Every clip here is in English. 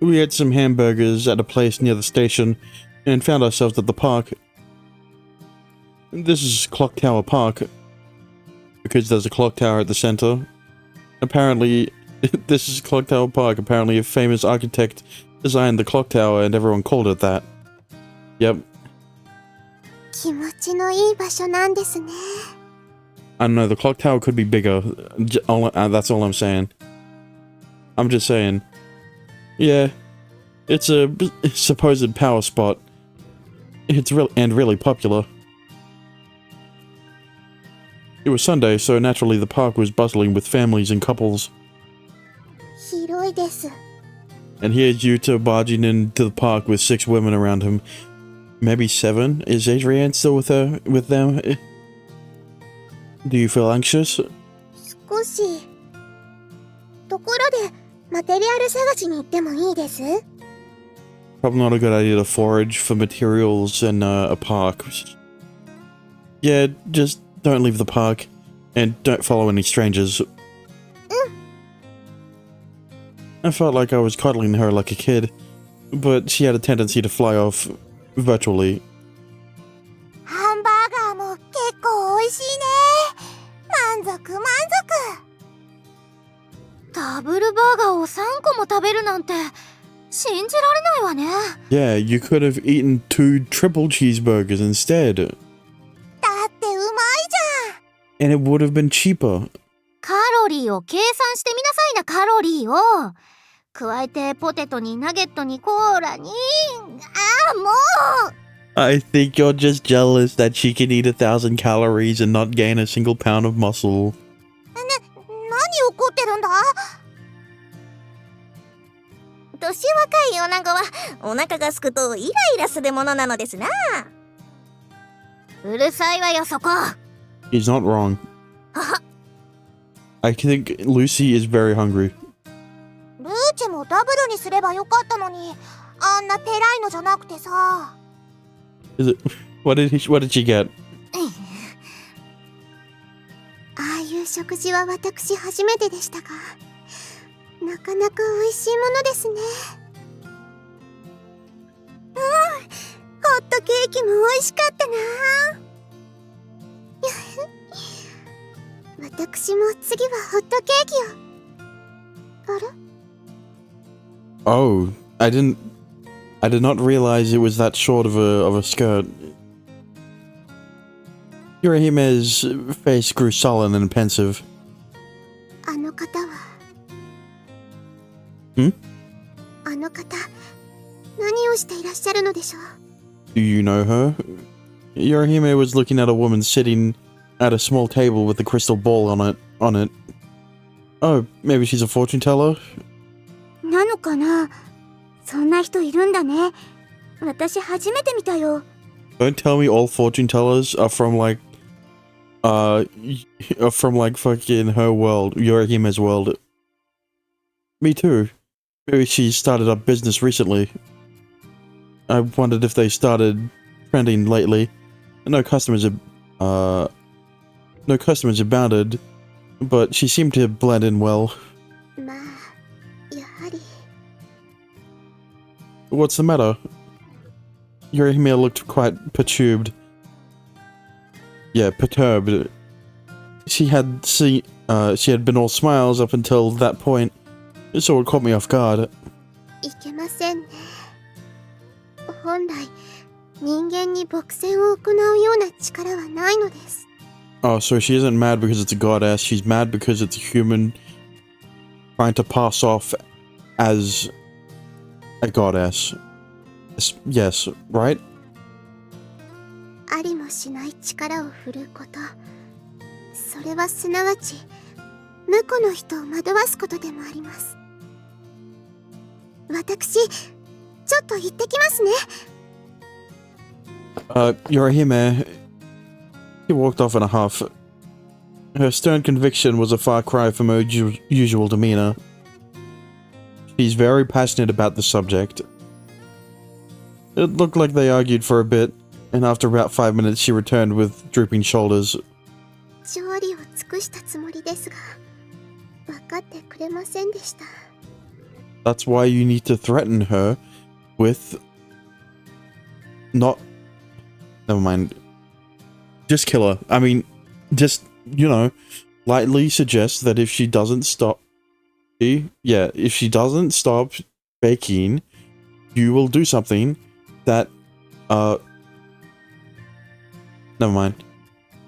We ate some hamburgers at a place near the station and found ourselves at the park. This is Clock Tower Park, because there's a clock tower at the center. Apparently, this is Clock Tower Park. Apparently, a famous architect designed the clock tower and everyone called it that. Yep. I don't know, the clock tower could be bigger. That's all I'm saying. I'm just saying. Yeah, it's a supposed power spot. It's really popular. It was Sunday, so naturally the park was bustling with families and couples. And here's Yuta barging into the park with 6 women around him. Maybe 7? Is Adrienne still with them? Do you feel anxious? Probably not a good idea to forage for materials in a park. Yeah, just don't leave the park, and don't follow any strangers. I felt like I was cuddling her like a kid, but she had a tendency to fly off virtually. Yeah, you could have eaten 2 triple cheeseburgers instead. And it would have been cheaper. I think you're just jealous that she can eat 1,000 calories and not gain a single pound of muscle. He's not wrong. I think Lucy is very hungry. Is it? What did she get? Oh, I did not realize it was that short of a skirt. Yurahime's face grew sullen and pensive. Do you know her? Yurahime was looking at a woman sitting at a small table with a crystal ball on it. Oh, maybe she's a fortune teller? Don't tell me all fortune tellers are from fucking her world, Yurahime's world. Me too. Maybe she started up business recently. I wondered if they started trending lately. No customers abounded, but she seemed to blend in well. What's the matter? Yurahime looked quite perturbed. Yeah, perturbed. She had been all smiles up until that point, so it caught me off guard. Oh, so she isn't mad because it's a goddess, she's mad because it's a human trying to pass off as a goddess. Yes, right? Yurahime, he walked off in a huff. Her stern conviction was a far cry from her usual demeanor. She's very passionate about the subject. It looked like they argued for a bit, and after about 5 minutes she returned with drooping shoulders. That's why you need to threaten her with not... Never mind. Just kill her. I mean, just, you know, lightly suggest that if she doesn't stop... Yeah, if she doesn't stop baking, you will do something that, never mind.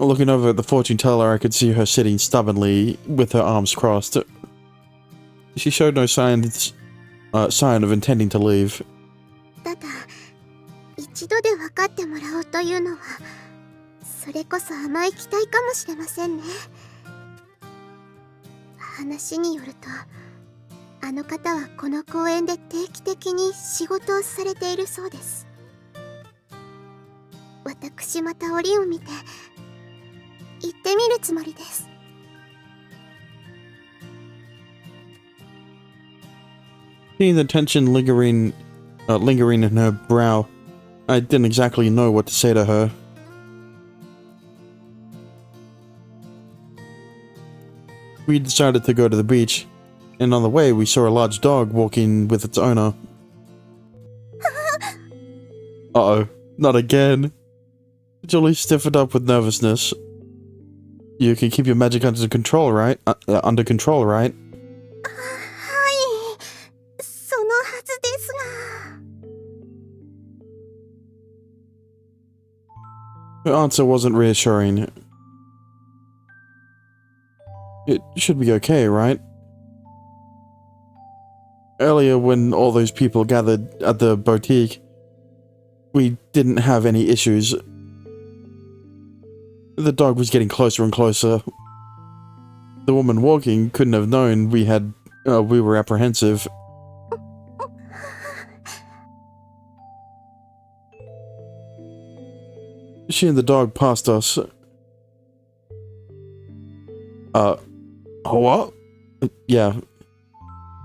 Looking over at the fortune teller, I could see her sitting stubbornly with her arms crossed. She showed no sign of intending to leave. ただ、一度で分かってもらおうというのは、それこそ甘い期待かもしれませんね。話によると、あの方はこの公園で定期的に仕事をされているそうです。私また折を見て、行ってみるつもりです。Seeing the tension lingering in her brow, I didn't exactly know what to say to her. We decided to go to the beach, and on the way we saw a large dog walking with its owner. Uh-oh, not again. Julie stiffened up with nervousness. You can keep your magic under control, right? Under control, right? Her answer wasn't reassuring. It should be okay, right? Earlier, when all those people gathered at the boutique, we didn't have any issues. The dog was getting closer and closer. The woman walking couldn't have known we were apprehensive. She and the dog passed us. What? Yeah.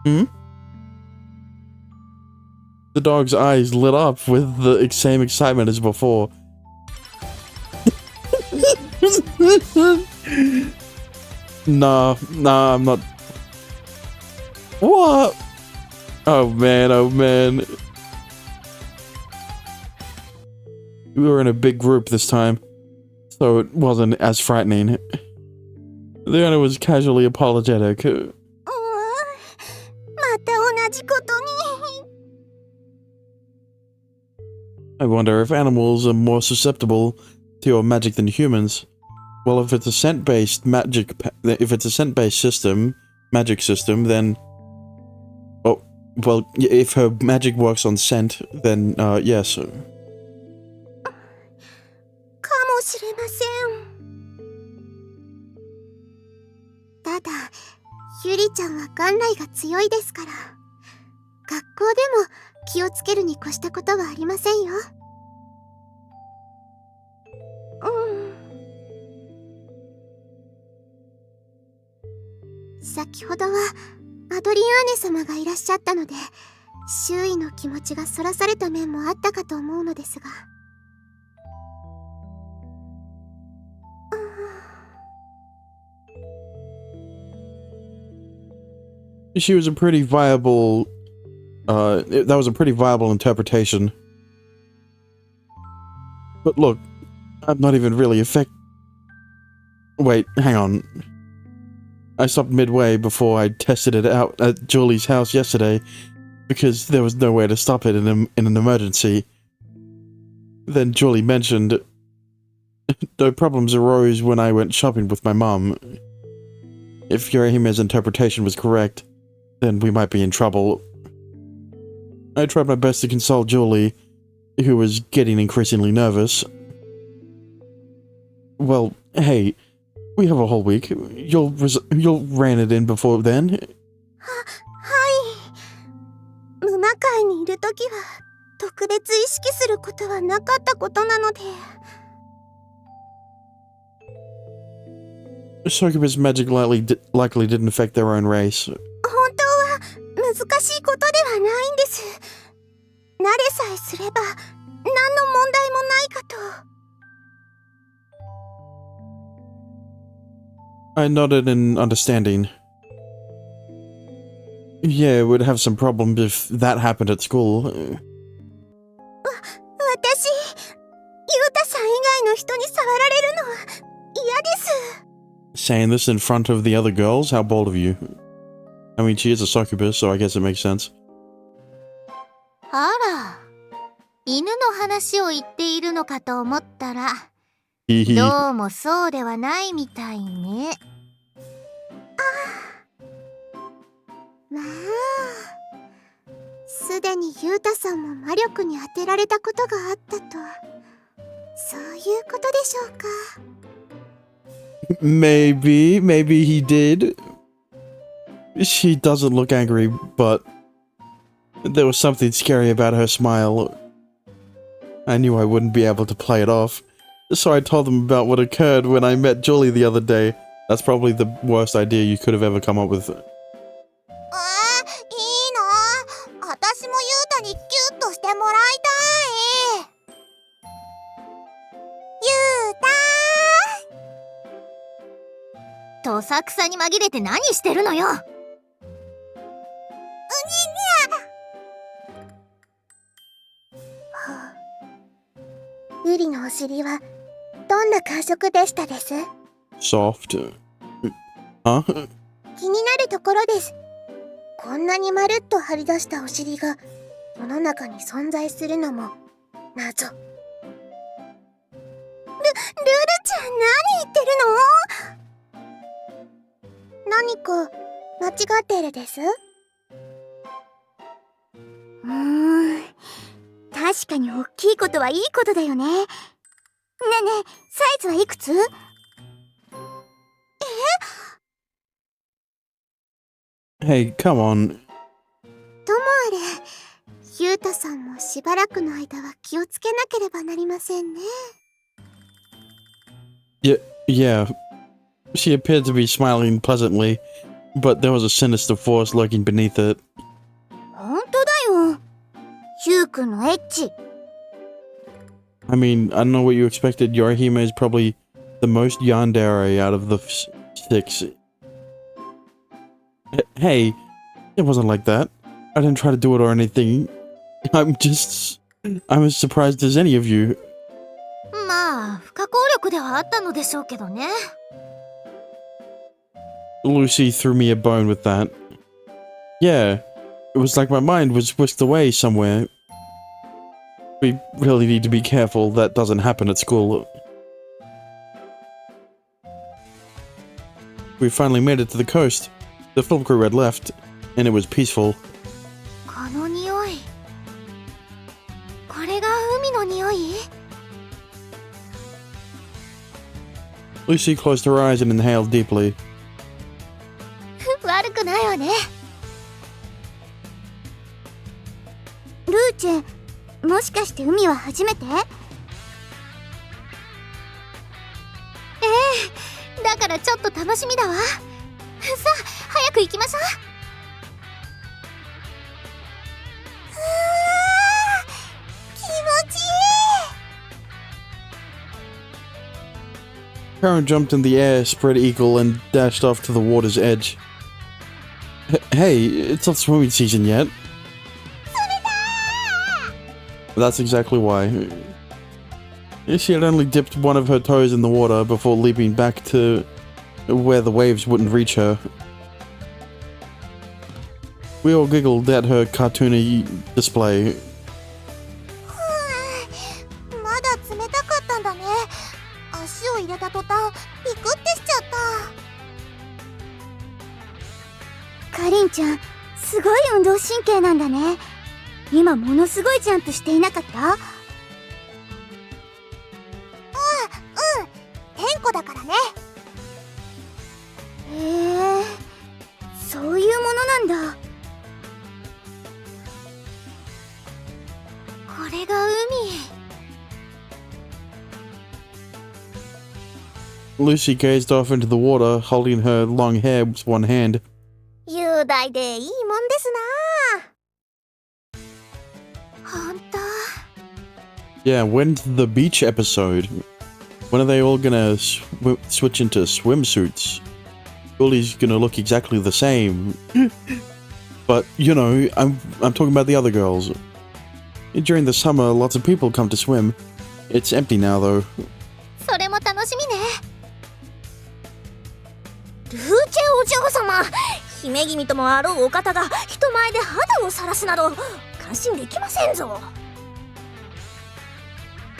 Hmm? The dog's eyes lit up with the same excitement as before. Nah, I'm not. What? Oh man. We were in a big group this time, so it wasn't as frightening. The owner was casually apologetic. I wonder if animals are more susceptible to your magic than humans. Well, if it's a scent-based magic system, then... Oh, well, if her magic works on scent, then, yes. かもしれません。ただ、ゆりちゃんは元来が強いですから、学校でも気をつけるに越したことはありませんよ。先ほどはアドリアーネ様がいらっしゃったので、周囲の気持ちがそらされた面もあったかと思うのですが。She was a pretty viable, that was a pretty viable interpretation. But look, I'm not even really Wait, hang on. I stopped midway before I tested it out at Julie's house yesterday, because there was no way to stop it in an emergency. Then Julie mentioned, no problems arose when I went shopping with my mom. If Yurahime's interpretation was correct, then we might be in trouble. I tried my best to console Julie, who was getting increasingly nervous. Well, hey, we have a whole week. You'll rein it in before then. はい。沼界にいるときは特別意識することはなかったことなので。Succubus magic likely didn't affect their own race. 本当は難しいことではないんです。慣れさえすれば何の問題もないかと。I nodded in understanding. Yeah, we'd have some problems if that happened at school. 私、ユウタさん以外の人に触られるのは嫌です。 Saying this in front of the other girls? How bold of you. I mean, she is a succubus, so I guess it makes sense. あら、犬の話を言っているのかと思ったら、どうもそうではないみたいね。まあ、すでにユウタさんも魔力に当てられたことがあったと、そういうことでしょうか。Maybe he did. She doesn't look angry, but there was something scary about her smile. I knew I wouldn't be able to play it off, so I told them about what occurred when I met Julie the other day. That's probably the worst idea you could have ever come up with. いいな。私もユウタにキュッとしてもらいたい。ユウター。どさくさに紛れて何してるのよ。ユリのお尻はどんな感触でしたです？ Soft. Huh? 気になるところです。こんなにまるっと張り出したお尻が世の中に存在するのも謎。ルルちゃん何言ってるの？何か間違ってるです？確かに大きいことはいいことだよね。ねえねえ、サイズはいくつ？Hey, come on. ともあれ、ユウタさんもしばらくの間は気をつけなければなりませんね。Yeah. She appeared to be smiling pleasantly, but there was a sinister force lurking beneath it. 本当だよ。ユウくんのエッチ。I mean, I don't know what you expected. Yorihime is probably the most yandere out of the six. Hey, it wasn't like that. I didn't try to do it or anything. I'm as surprised as any of you. まあ、不可抗力ではあったのでしょうけどね。Lucy threw me a bone with that. Yeah, it was like my mind was whisked away somewhere. We really need to be careful that doesn't happen at school. We finally made it to the coast. The film crew had left, and it was peaceful. この匂い。これが海の匂い？ Lucy closed her eyes and inhaled deeply. 悪くないわね。ルーチェ、もしかして海は初めて？だからちょっと楽しみだわ。さあ、早く行きましょう。気持ちいい。 Karen jumped in the air, spread eagle, and dashed off to the water's edge. Hey, it's not swimming season yet. That's exactly why. She had only dipped one of her toes in the water before leaping back to where the waves wouldn't reach her. We all giggled at her cartoony display. まだ冷たかったんだね。足を入れた途端、ピクってしちゃった。かりんちゃん、すごい運動神経なんだね。今ものすごいジャンプしていなかった？うん、天候だからね。へえ、そういうものなんだ。これが海。Lucy gazed off into the water, holding her long hair with one hand. 雄大でいいもんですな。ほんと。Yeah, when's the beach episode? When are they all gonna switch into swimsuits? Julie's gonna look exactly the same. But, you know, I'm talking about the other girls. During the summer, lots of people come to swim. It's empty now, though. それも楽しみね。ルーチェお嬢様、姫君ともあろうお方が人前で肌を晒すなど感心できませんぞ。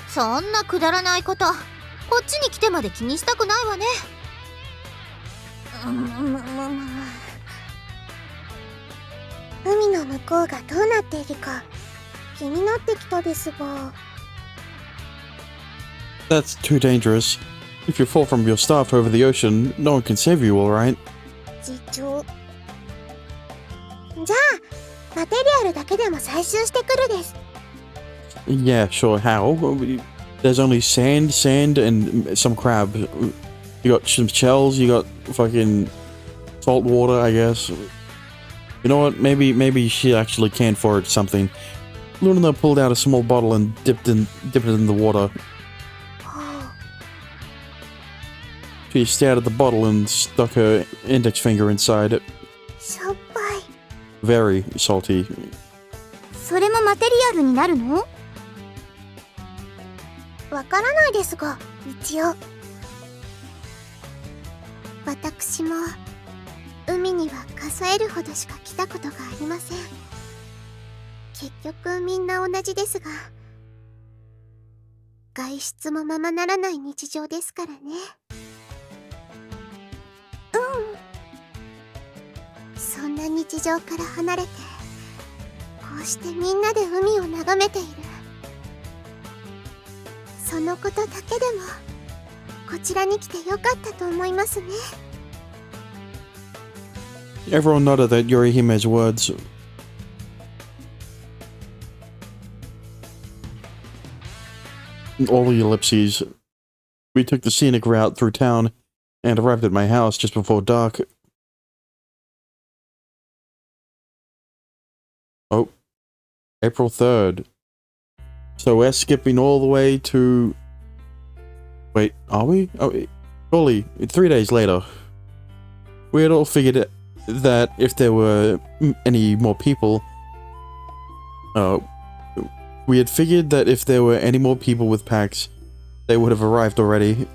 そんなくだらないことこっちに来てまで気にしたくないわね。海の向こうがどうなっているか気になってきたですが。That's too dangerous. If you fall from your staff over the ocean, no one can save you, alright? 次長。じゃあマテリアルだけでも採集してくるです。Yeah, sure. How? There's only sand, and some crab. You got some shells, you got fucking salt water, I guess. You know what? Maybe she actually can forage something. Luna pulled out a small bottle and dipped it in the water. She stared at the bottle and stuck her index finger inside. しょっぱい。Very salty. それもマテリアルになるの？わからないですが、一応。私も海には数えるほどしか来たことがありません。結局みんな同じですが、外出もままならない日常ですからね。そんな日常から離れて、こうしてみんなで海を眺めている。そのことだけでもこちらに来てよかったと思いますね。Everyone nodded at Yorihime's words. All the ellipses. We took the scenic route through town and arrived at my house just before dark. Oh, April 3rd. So we're skipping all the way to... Wait, are we? Oh, surely, 3 days later. We had all figured that if there were any more people... we had figured that if there were any more people with packs, they would have arrived already.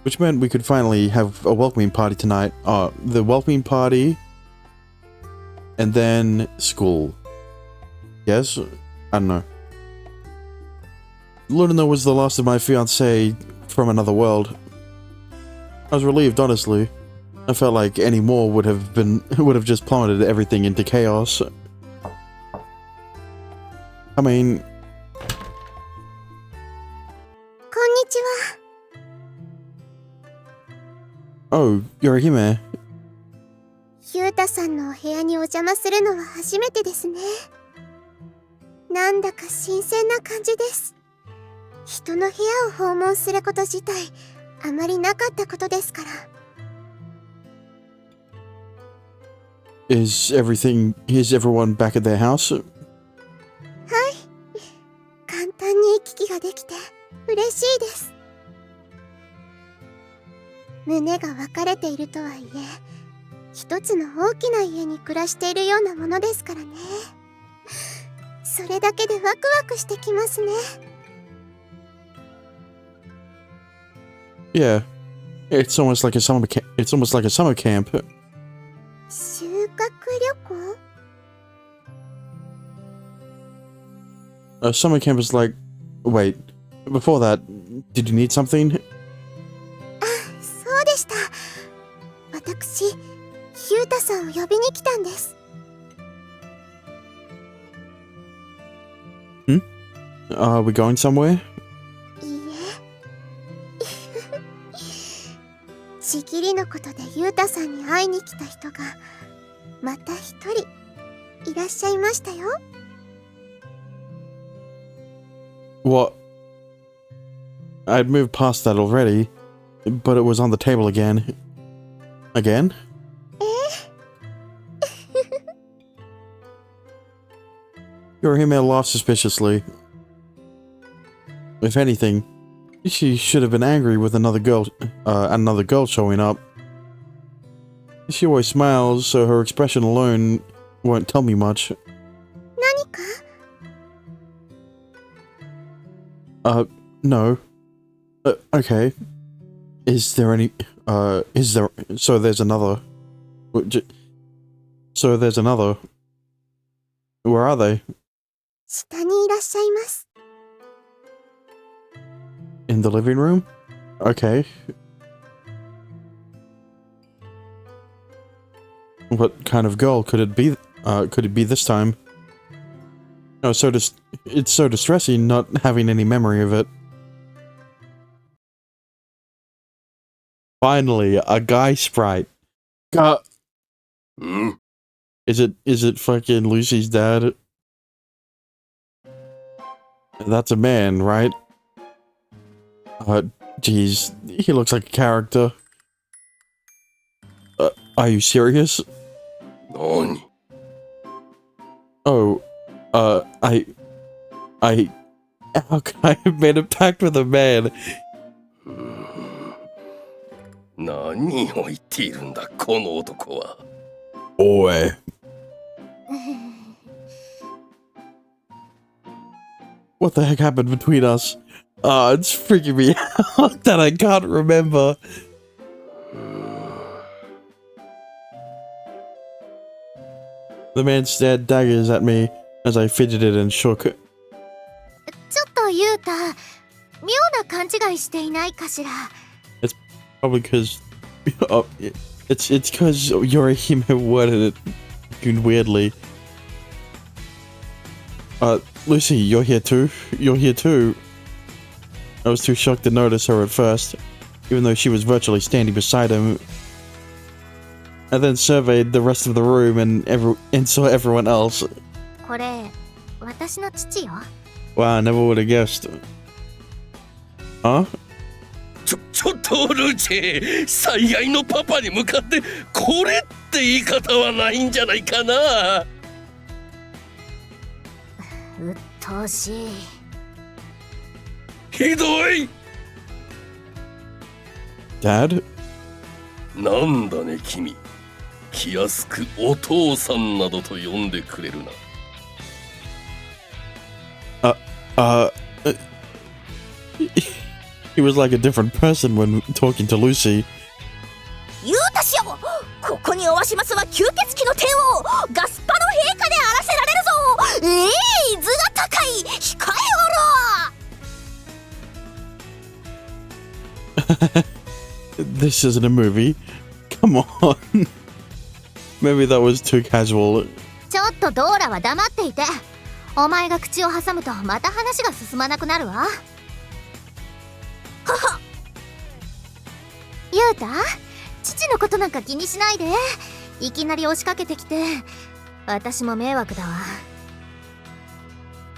Which meant we could finally have a welcoming party tonight. The welcoming party... and then school. Yes? I don't know. Luna was the last of my fiancé from another world. I was relieved, honestly. I felt like any more would have just plummeted everything into chaos. I mean... こんにちは。 Oh, Yorihime. ゆうたさんのお部屋にお邪魔するのは初めてですね。なんだか新鮮な感じです。人の部屋を訪問すること自体あまりなかったことですから。Is everyone back at their house? はい。簡単に行き来ができて嬉しいです。胸が分かれているとはいえ、一つの大きな家に暮らしているようなものですからね。それだけでワクワクしてきますね。Yeah, it's almost like a summer camp. 修学旅行？ A summer camp is like... Wait, before that, did you need something? そうでした。私、ゆうたさんを呼びに来たんです。Are we going somewhere? いいえ。ちぎりのことでゆうたさんに会いに来た人がまた一人いらっしゃいましたよ。What? I'd moved past that already, but it was on the table again. Again? Yorihime laughed suspiciously. If anything, she should have been angry with another girl showing up. She always smiles, so her expression alone won't tell me much. 何か No. Okay. Is there any, so there's another. So there's another. Where are they? 下にいらっしゃいます。 In the living room? Okay. What kind of girl could it be this time? Oh, it's so distressing not having any memory of it. Finally, a guy sprite. God. Is it fucking Lucy's dad? That's a man, right? Jeez, he looks like a character. Are you serious? Nani? Oh, how can I have made a pact with a man? 何を言っているんだこの男は。 Boy. What the heck happened between us? It's freaking me out that I can't remember. The man stared daggers at me as I fidgeted and shook. ちょっとユータ、妙な勘違いしていないかしら。 Probably because it's because you're a human worded it weirdly. Lucy, you're here too? You're here too? I was too shocked to notice her at first, even though she was virtually standing beside him. I then surveyed the rest of the room and saw everyone else. これ、私の父よ。 Wow, I never would have guessed. Huh? ちょっとルチェ、最愛のパパに向かってこれって言い方はないんじゃないかな。うっとうしい。ひどい。 Dad? なんだね君。気安くお父さんなどと呼んでくれるな。He was like a different person when talking to Lucy. ユータシオ、ここにおわしますは吸血鬼の帝王ガスパの陛下であらせられるぞ。図が高い、控えおろ。 This isn't a movie. Come on. Maybe that was too casual. ちょっとドーラは黙っていて。お前が口を挟むとまた話が進まなくなるわ。はは。ユータ、父のことなんか気にしないで。いきなり押しかけてきて、私も迷惑だわ。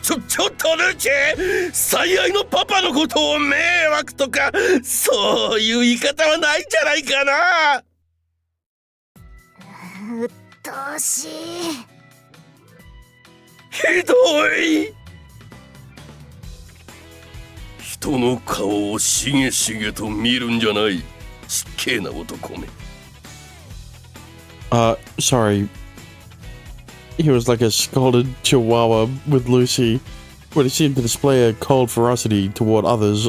ちょっとルチェ、最愛のパパのことを迷惑とかそういう言い方はないんじゃないかな。うっとうしい。ひどい。人の顔をしげしげと見るんじゃない。ちっけえな男め。Sorry. He was like a scalded chihuahua with Lucy, but he seemed to display a cold ferocity toward others.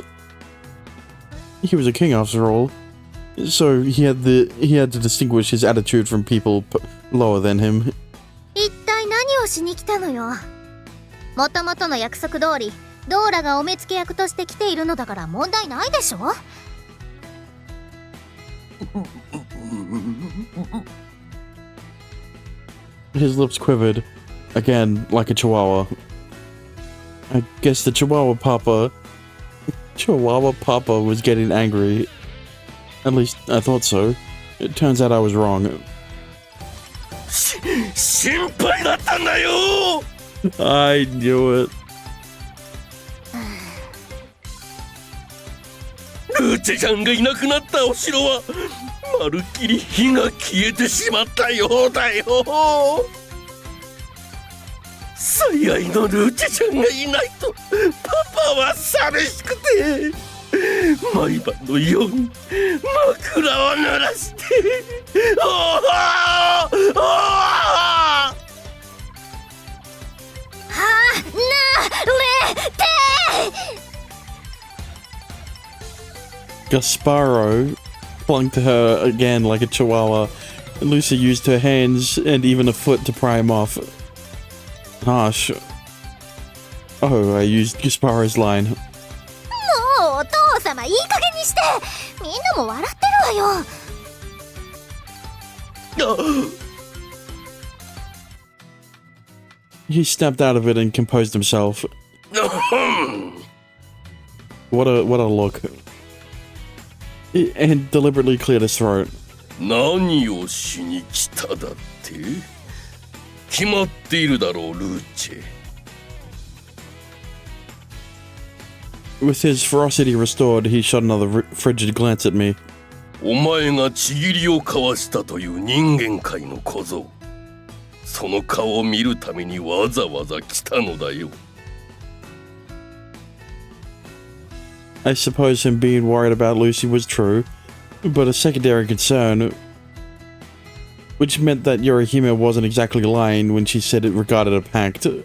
He was a king after all, so he had to distinguish his attitude from people lower than him. 一体何をしに来たのよ。もともとの約束通り、ドーラがお目付け役として来ているのだから問題ないでしょ。His lips quivered, again, like a chihuahua. I guess the Chihuahua Papa was getting angry. At least, I thought so. It turns out I was wrong. 心配だったんだよ。 I knew it. ルーチェちゃんがいなくなったお城はまるっきり火が消えてしまったようだよ。最愛のルーチェちゃんがいないとパパは寂しくて毎晩のように枕を濡らして Gasparo clung to her again like a chihuahua. Lucy used her hands and even a foot to pry him off. Harsh. Oh, I used Gasparo's line. もうお父様いい加減にして。みんなも笑ってるわよ。He snapped out of it and composed himself. What a look. And deliberately cleared his throat. 何をしに来ただって決まっているだろう、ルーチェ。With his ferocity restored, he shot another frigid glance at me. お前がちぎりを交わしたという人間界の小僧。その顔を見るためにわざわざ来たのだよ。I suppose him being worried about Lucy was true, but a secondary concern, which meant that Yorihime wasn't exactly lying when she said it regarded a pact.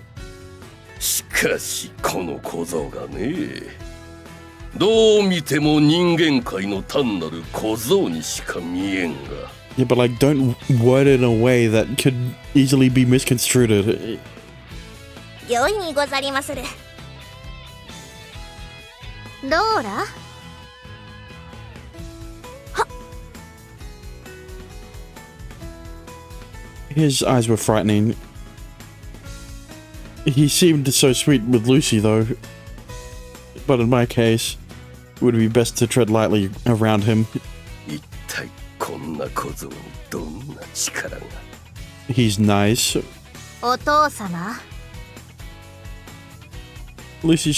しかしこの小僧がね、どう見ても人間界の単なる小僧にしか見えんが。Yeah, but like, don't word it in a way that could easily be misconstrued. 良いにござりまする。ローラ？ His eyes were frightening. He seemed so sweet with Lucy, though. But in my case, it would be best to tread lightly around him. 一体こんな小僧にどんな力が。 He's nice. お父様。 Lucy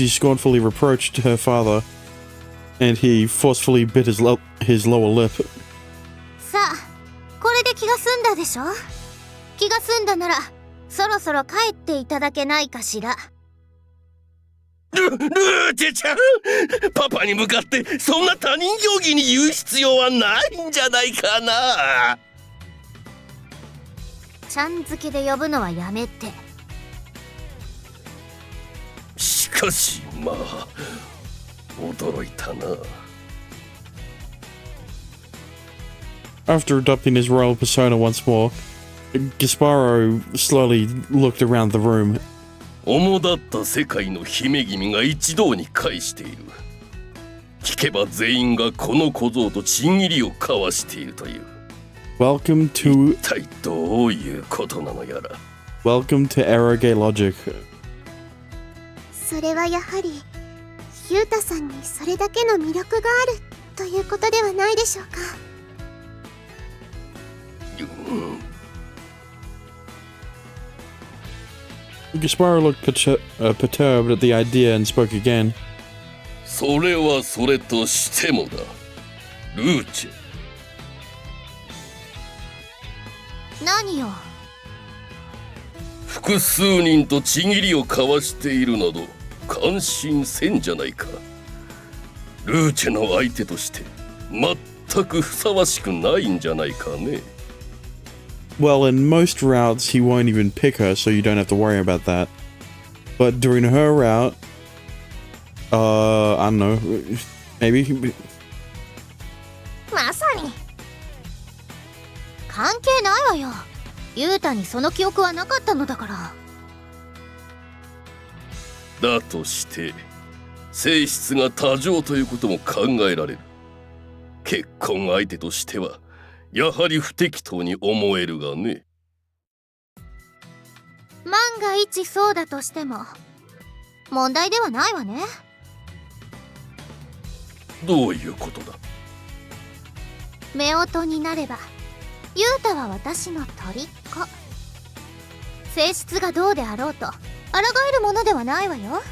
scornfully reproached her father, and he forcefully bit his lower lip. さあ、これで気が済んだでしょ？気が済んだなら、そろそろ帰っていただけないかしら。ルーチェちゃん、パパに向かってそんな他人行儀に言う必要はないんじゃないかな。ちゃん付けで呼ぶのはやめて。しかしまあ驚いたな。After adopting his royal persona once more, Gasparo slowly looked around the room. 主だった世界の姫君が一堂に会している。聞けば全員がこの小僧とちんぎりを交わしているという。Welcome to 一体どういうことなのやら。Welcome to Eroge Logic. それはやはりユータさんにそれだけの魅力があるということではないでしょうか。Gasparo looked perturbed at the idea and spoke again. それはそれとしてもだ、ルーチェ。何よ。複数人とちぎりを交わしているなど感心せんじゃないか。ルーチェの相手として全くふさわしくないんじゃないかね。Well, in most routes, he won't even pick her, so you don't have to worry about that. But during her route, I don't know, maybe. まさに。関係ないわよ。ユータにその記憶はなかったのだから。だとして性質が多情ということも考えられる。結婚相手としてはやはり不適当に思えるがね。万が一そうだとしても問題ではないわね。どういうことだ。夫婦になればユータは私の虜。性質がどうであろうと抗えるものではないわよ。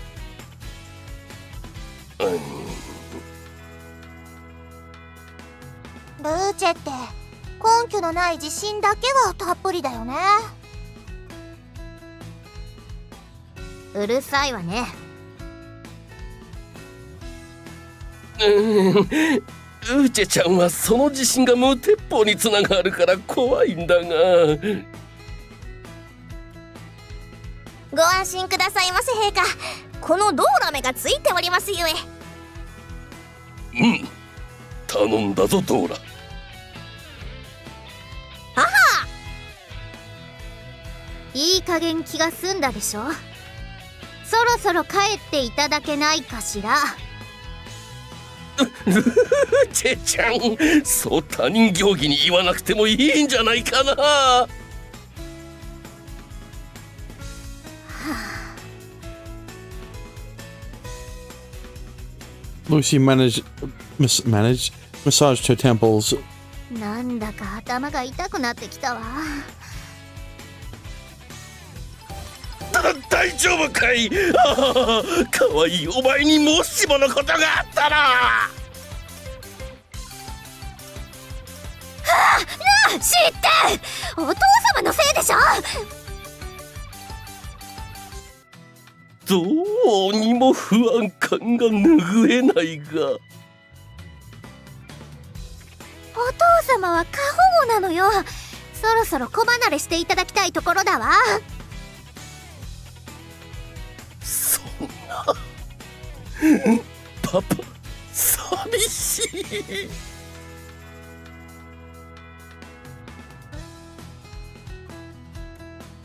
ルーチェって根拠のない自信だけはたっぷりだよね。うるさいわね。ルーチェちゃんはその自信が無鉄砲につながるから怖いんだが。ご安心くださいませ陛下。このドーラメがついておりますゆえ。うん頼んだぞドーラ。いい加減気が済んだでしょ。そろそろ帰っていただけないかしら。ルーチェちゃん、そう他人行儀に言わなくてもいいんじゃないかな。Lucy massaged her temples. なんだか頭が痛くなってきたわ。大丈夫かい。ああ、かわいいお前にもしものことがあったら。知ってお父様のせいでしょ。どうにも不安感が拭えないが。お父様は過保護なのよ。そろそろ子離れしていただきたいところだわ。そんなパパ寂しい。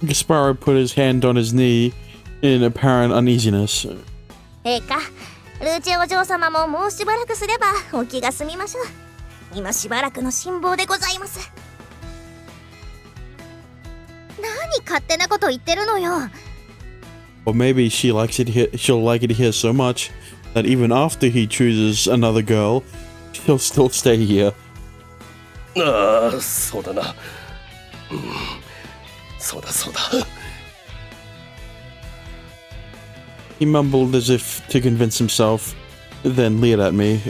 Gasparo put his hand on his knee in apparent uneasiness. 陛下、ルーチェお嬢様ももうしばらくすればお気が済みましょう。今しばらくの辛抱でございます。何勝手なこと言ってるのよ。Or maybe she'll like it here so much that even after he chooses another girl, she'll still stay here. ああ、そうだな。そうだそうだ。He mumbled as if to convince himself, then leered at me.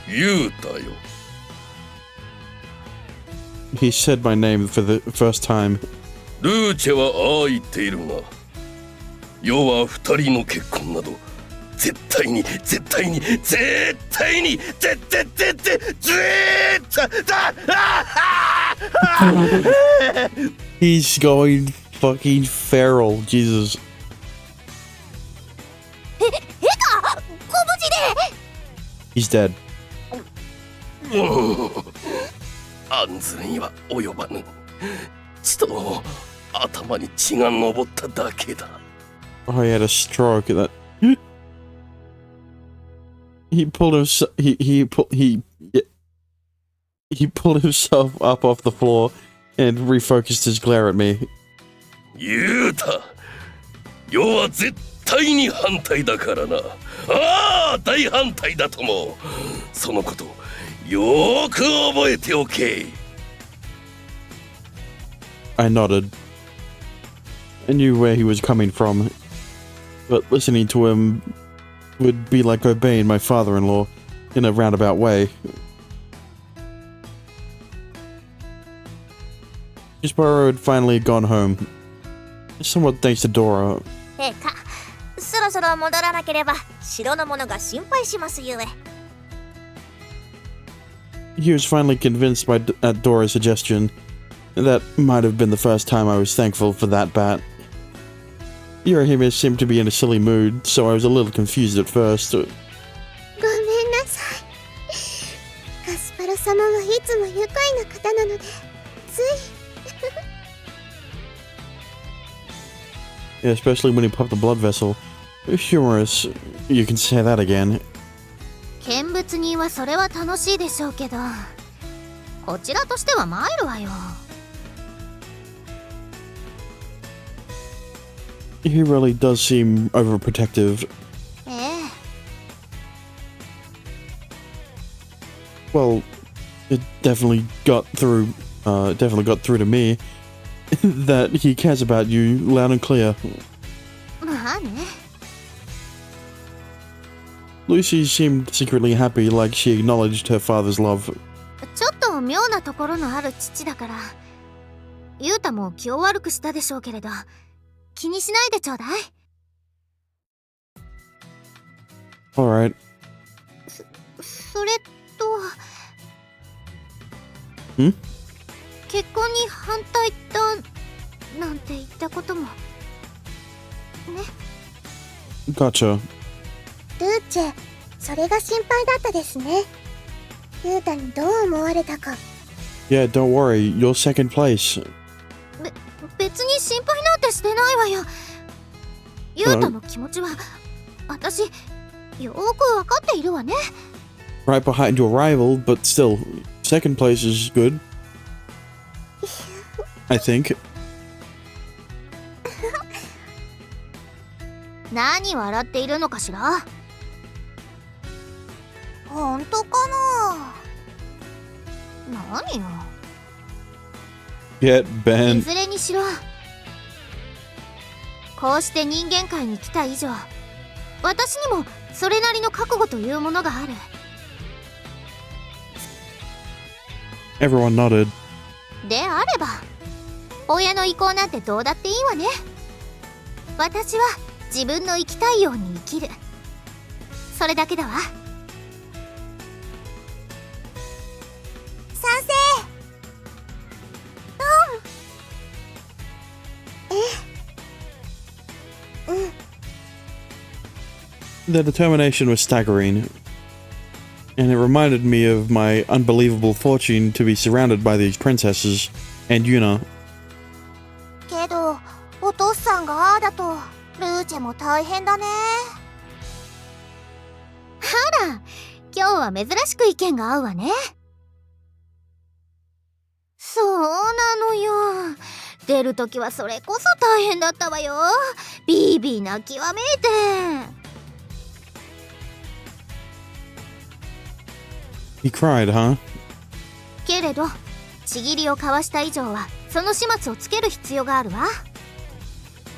言うたよ。He said my name for the first time. ルーチェはああ言っているが、世は二人の結婚など絶対に絶対に絶対に絶対He's going fucking feral, Jesus. 陛下、ご無事で。 He's dead. 案ずるには及ばぬ。ちと頭に血が上っただけだ。Oh, he had a stroke. That he pulled himself. He pulled himself up off the floor and refocused his glare at me. 言うた。世は絶対に反対だからな。ああ、大反対だとも。そのことよーく覚えておけ。I nodded. I knew where he was coming from, but listening to him would be like obeying my father-in-law in a roundabout way. Gasparo had finally gone home, somewhat thanks to Dora. 陛下、そろそろ戻らなければ城の者が心配しますゆえ。He was finally convinced at Dora's suggestion. That might have been the first time I was thankful for that bat. Yurahime seemed to be in a silly mood, so I was a little confused at first. ごめんなさい。ガスパロ様はいつも愉快な方なので、つい。Yeah, especially when he popped the blood vessel. Humorous. You can say that again. 見物人はそれは楽しいでしょうけど、こちらとしては参るわよ。He really does seem overprotective. ええ。Well, it definitely got through to me that he cares about you loud and clear. まあね。Lucy seemed secretly happy, like she acknowledged her father's love. ちょっと妙なところのある父だから、ユータも気を悪くしたでしょうけれど、気にしないでちょうだい。Alright. それと、結婚に反対だなんて言ったこともね。Gotcha. ルーチェ、それが心配だったですね。ユータにどう思われたか。 Yeah, don't worry, you're second place. 別に心配なんてしてないわよ。ユータの気持ちは私よーくわかっているわね。 Right behind your rival, but still, second place is good. I think. 何笑っているのかしら。本当かな。何よ。Get い banned. ずれにしろ、こうして人間界に来た以上、私にもそれなりの覚悟というものがある。 Everyone nodded. であれば親の意向なんてどうだっていいわね。私は自分の生きたいように生きる、それだけだわ。賛成。Their determination was staggering, and it reminded me of my unbelievable fortune to be surrounded by these princesses and Yuna. けどお父さんがああだとルーチェも大変だね。あら、今日は珍しく意見が合うわね。そうなのよ。出るときはそれこそ大変だったわよ。ビービー泣きわめいて。He cried, huh? けれどちぎりを交わした以上はその始末をつける必要があるわ。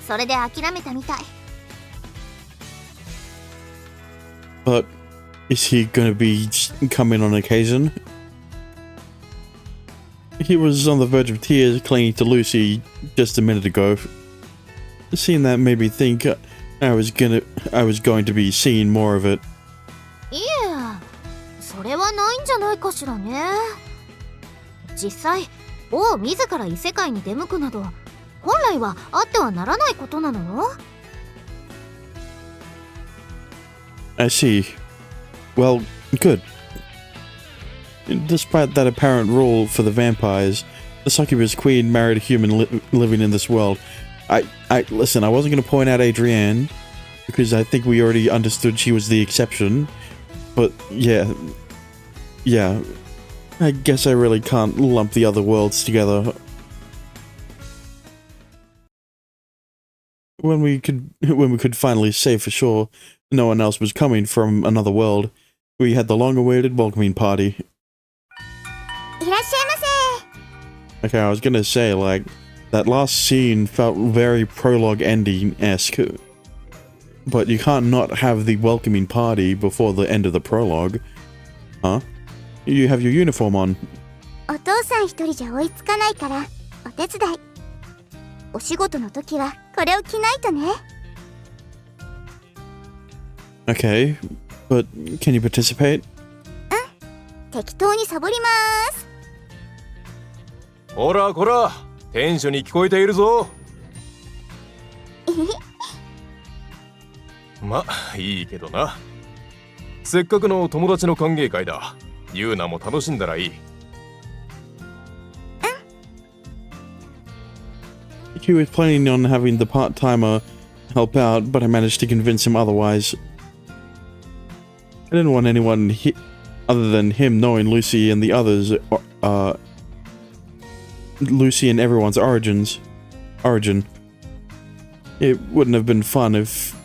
それで諦めたみたい。 But is he gonna be coming on occasion? He was on the verge of tears, clinging to Lucy just a minute ago. Seeing that made me think I was going to be seeing more of it. いえ、それはないんじゃないかしらね。実際王自ら異世界に出向くなど本来はあってはならないことなのよ。 I see. Well, good. Despite that apparent rule for the vampires, the succubus queen married a human living in this world. Listen, I wasn't going to point out Adrienne, because I think we already understood she was the exception. But yeah, I guess I really can't lump the other worlds together. When we could finally say for sure no one else was coming from another world, we had the long-awaited welcoming party. いらっしゃいませ。 Okay, I was gonna say, like, that last scene felt very prologue ending-esque. But you can't not have the welcoming party before the end of the prologue. Huh? You have your uniform on. お父さん一人じゃ追いつかないからお手伝い。お仕事の時はこれを着ないとね。 Okay, but can you participate? 適当にサボりまーす。ほらこら、テンションに聞こえているぞ。ま、いいけどな。せっかくの友達の歓迎会だ。ユーナも楽しんだらいい。He was planning on having the part-timer help out, but I managed to convince him otherwise. I didn't want anyone other than him knowing Lucy and the others, Lucy and everyone's origin. It wouldn't have been fun if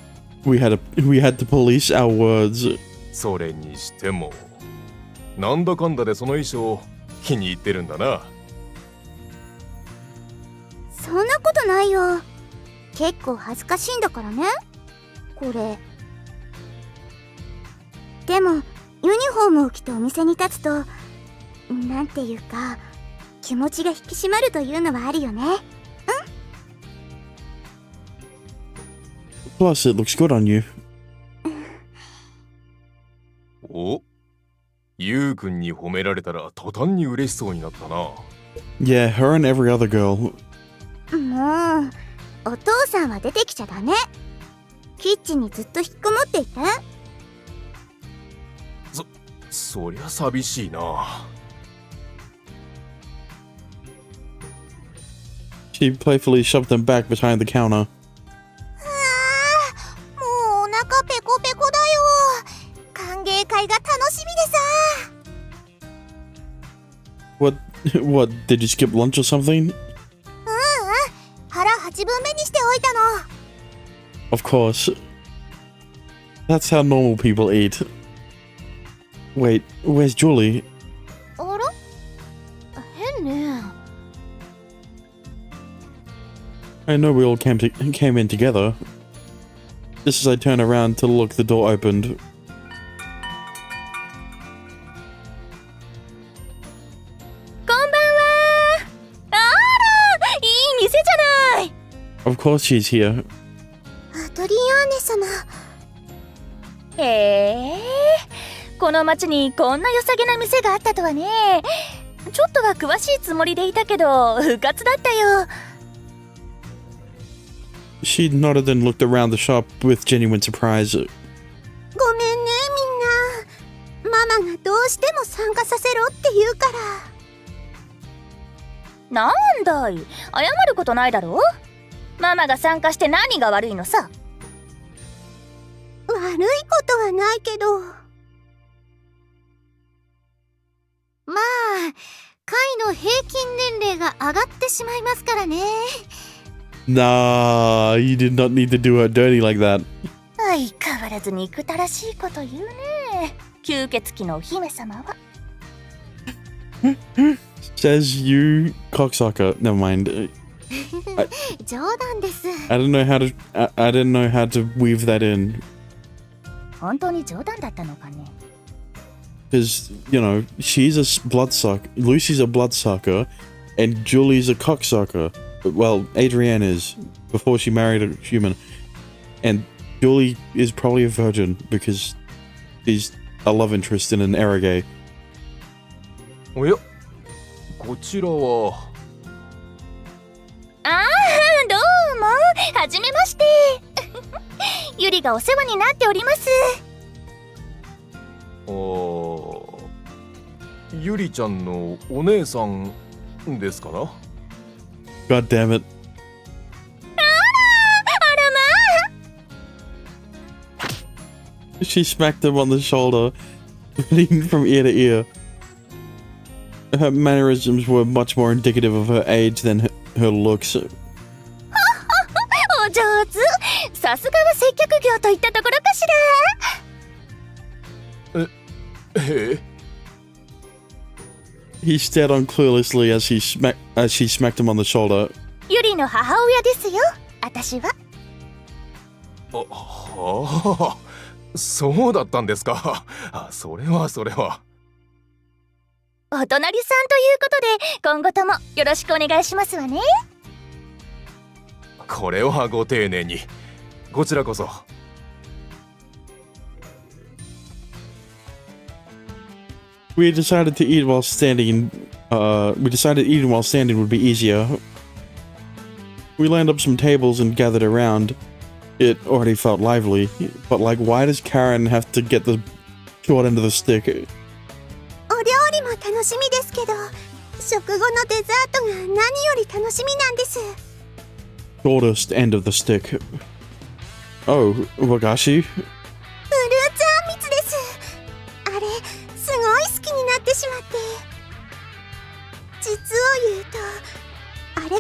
we had to police our words. それにしても、なんだかんだでその衣装気に入ってるんだな。そんなことないよ。結構恥ずかしいんだからね、これ。でもユニフォームを着てお店に立つと、なんていうか気持ちが引き締まるというのはあるよね。Plus, it looks good on you. お、ユウくんに褒められたら途端に嬉しそうになったな。Yeah, her and every other girl. もうお父さんは出てきちゃダメ。キッチンにずっと引きこもっていて。そりゃ寂しいな。She playfully shoved them back behind the counter. もうお腹ペコペコだよ。歓迎会が楽しみでさ。What, did you skip lunch or something? 腹8分目にしておいたの。Of course. That's how normal people eat. Wait, where's Julie? あら変ね。I know we all came in together. Just as I turn around to look, the door opened. こんばんは。あら、いい店じゃない。Of course she's here. アドリアーネ様。へえ、この町にこんな良さげな店があったとはね。ちょっとは詳しいつもりでいたけど、うかつだったよ。She nodded and looked around the shop with genuine surprise. ごめんねみんな。ママがどうしても参加させろって言うから。なんだい、謝ることないだろ。ママが参加して何が悪いのさ。悪いことはないけど。まあ、会の平均年齢が上がってしまいますからね。Nah, you did not need to do her dirty like that. 相変わらず憎たらしいこと言うね。吸血鬼のお姫様は。Says you cocksucker. Never mind. 冗談です。I didn't know how to. I didn't know how to weave that in. 本当に冗談だったのかね。Because, you know, she's a bloodsucker. Lucy's a bloodsucker, and Julie's a cocksucker. Well, Adrienne is, before she married a human. And Julie is probably a virgin because she's a love interest in an Erage. おや、こちらは。ああ、どうも、はじめまして。ゆりがお世話になっております。ゆりちゃんのお姉さんですかな。 God damn it. あらまあ。 She smacked him on the shoulder, bleeding from ear to ear. Her mannerisms were much more indicative of her age than her looks. お上手。さすがは接客業といったところかしら。へえ。He stared on cluelessly as she smacked him on the shoulder. ゆりの母親ですよ、私は。はあ、そうだったんですか。あ、それは。お隣さんということで、今後ともよろしくお願いしますわね。これはご丁寧に。こちらこそ。We decided eating while standing would be easier. We lined up some tables and gathered around. It already felt lively, but like, why does Karen have to get the short end of the stick? お料理も楽しみですけど、食後のデザートが何より楽しみなんです。Shortest end of the stick. Oh, Wagashi? フルーツあんみつです。あれ、すごい好きになってしまって。実を言うと、あれから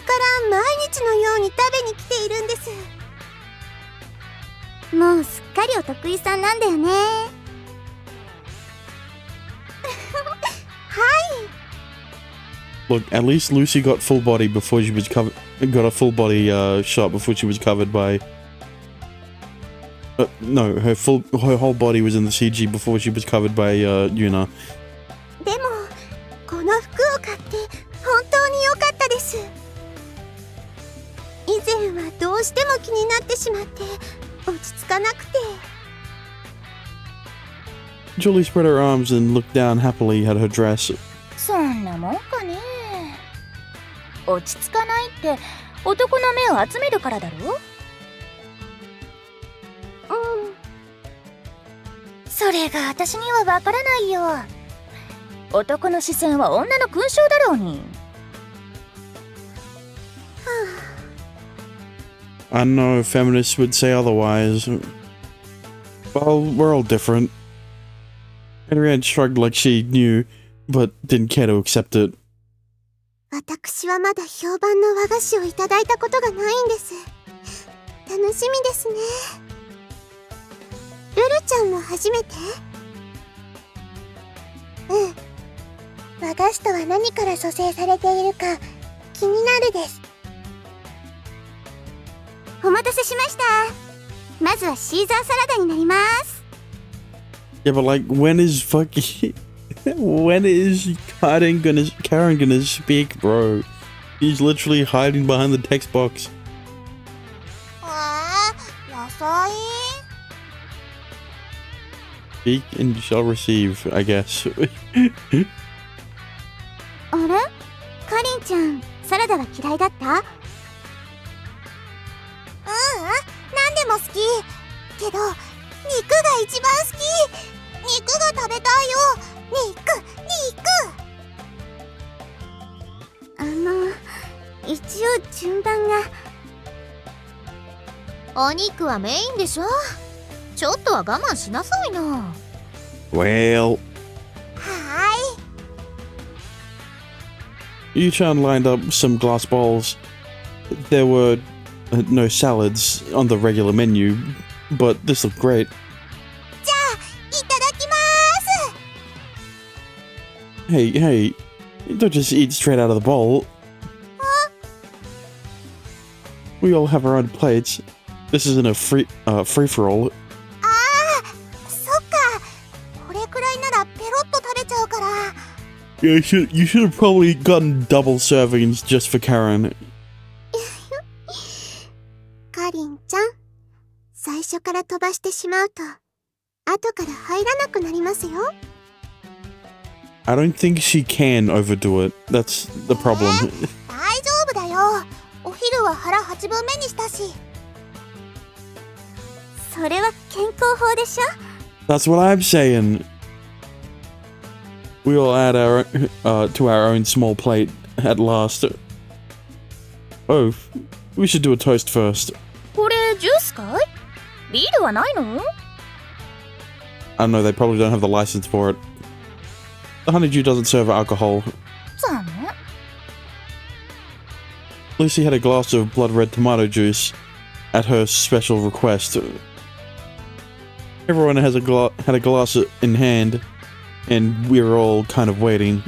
毎日のように食べに来ているんです。もうすっかりお得意さんなんだよね。Look, at least Lucy got full body before she was covered. Got a full body shot before she was covered by. No, her whole body was in the CG before she was covered by Yuna. でも、この服を買って本当に良かったです。以前はどうしても気になってしまって落ち着かなくて。Julie spread her arms and looked down happily at her dress. そんなもんかね。落ち着かないって男の目を集めるからだろ。それが私にはわからないよ。男の視線は女の勲章だろうに。I know feminists would say otherwise. Well, we're all different. Henriette shrugged like she knew, but didn't care to accept it. 私はまだ評判の和菓子をいただいたことがないんです。楽しみですね。ルルちゃんも初めて？うん。和菓子とは何から蘇生されているか気になるです。お待たせしました。まずはシーザーサラダになります。Yeah, but like, when is Karen gonna speak, bro? He's literally hiding behind the text box. 野菜？ Speak and you shall receive, I guess. あれ？かりんちゃん、サラダは嫌いだった？何でも好き。けど、肉が一番好き。肉が食べたいよ。一応順番が。お肉はメインでしょ。ちょっとは我慢しなさいな。Well, はーい。Yuchan lined up some glass bowls. There were no salads on the regular menu, but this looked great. じゃあ、いただきまーす。 Hey, don't just eat straight out of the bowl. We all have our own plates. This isn't a free-for-all. そっか。これくらいならペロッと食べちゃうから。Yeah, you should have probably gotten double servings just for Karen. かりんちゃん、最初から飛ばしてしまうと、後から入らなくなりますよ。I don't think she can overdo it. That's the problem. 大丈夫だよ。お昼は腹8分目にしたし。それは健康法でしょ。 That's what I'm saying. We all add our to our own small plate at last. Oh, we should do a toast first. これジュースかい？ビールはないの？ I don't know, they probably don't have the license for it. The honeydew doesn't serve alcohol. 残念。Lucy had a glass of blood red tomato juice at her special request. Everyone had a glass in hand, and we were all kind of waiting.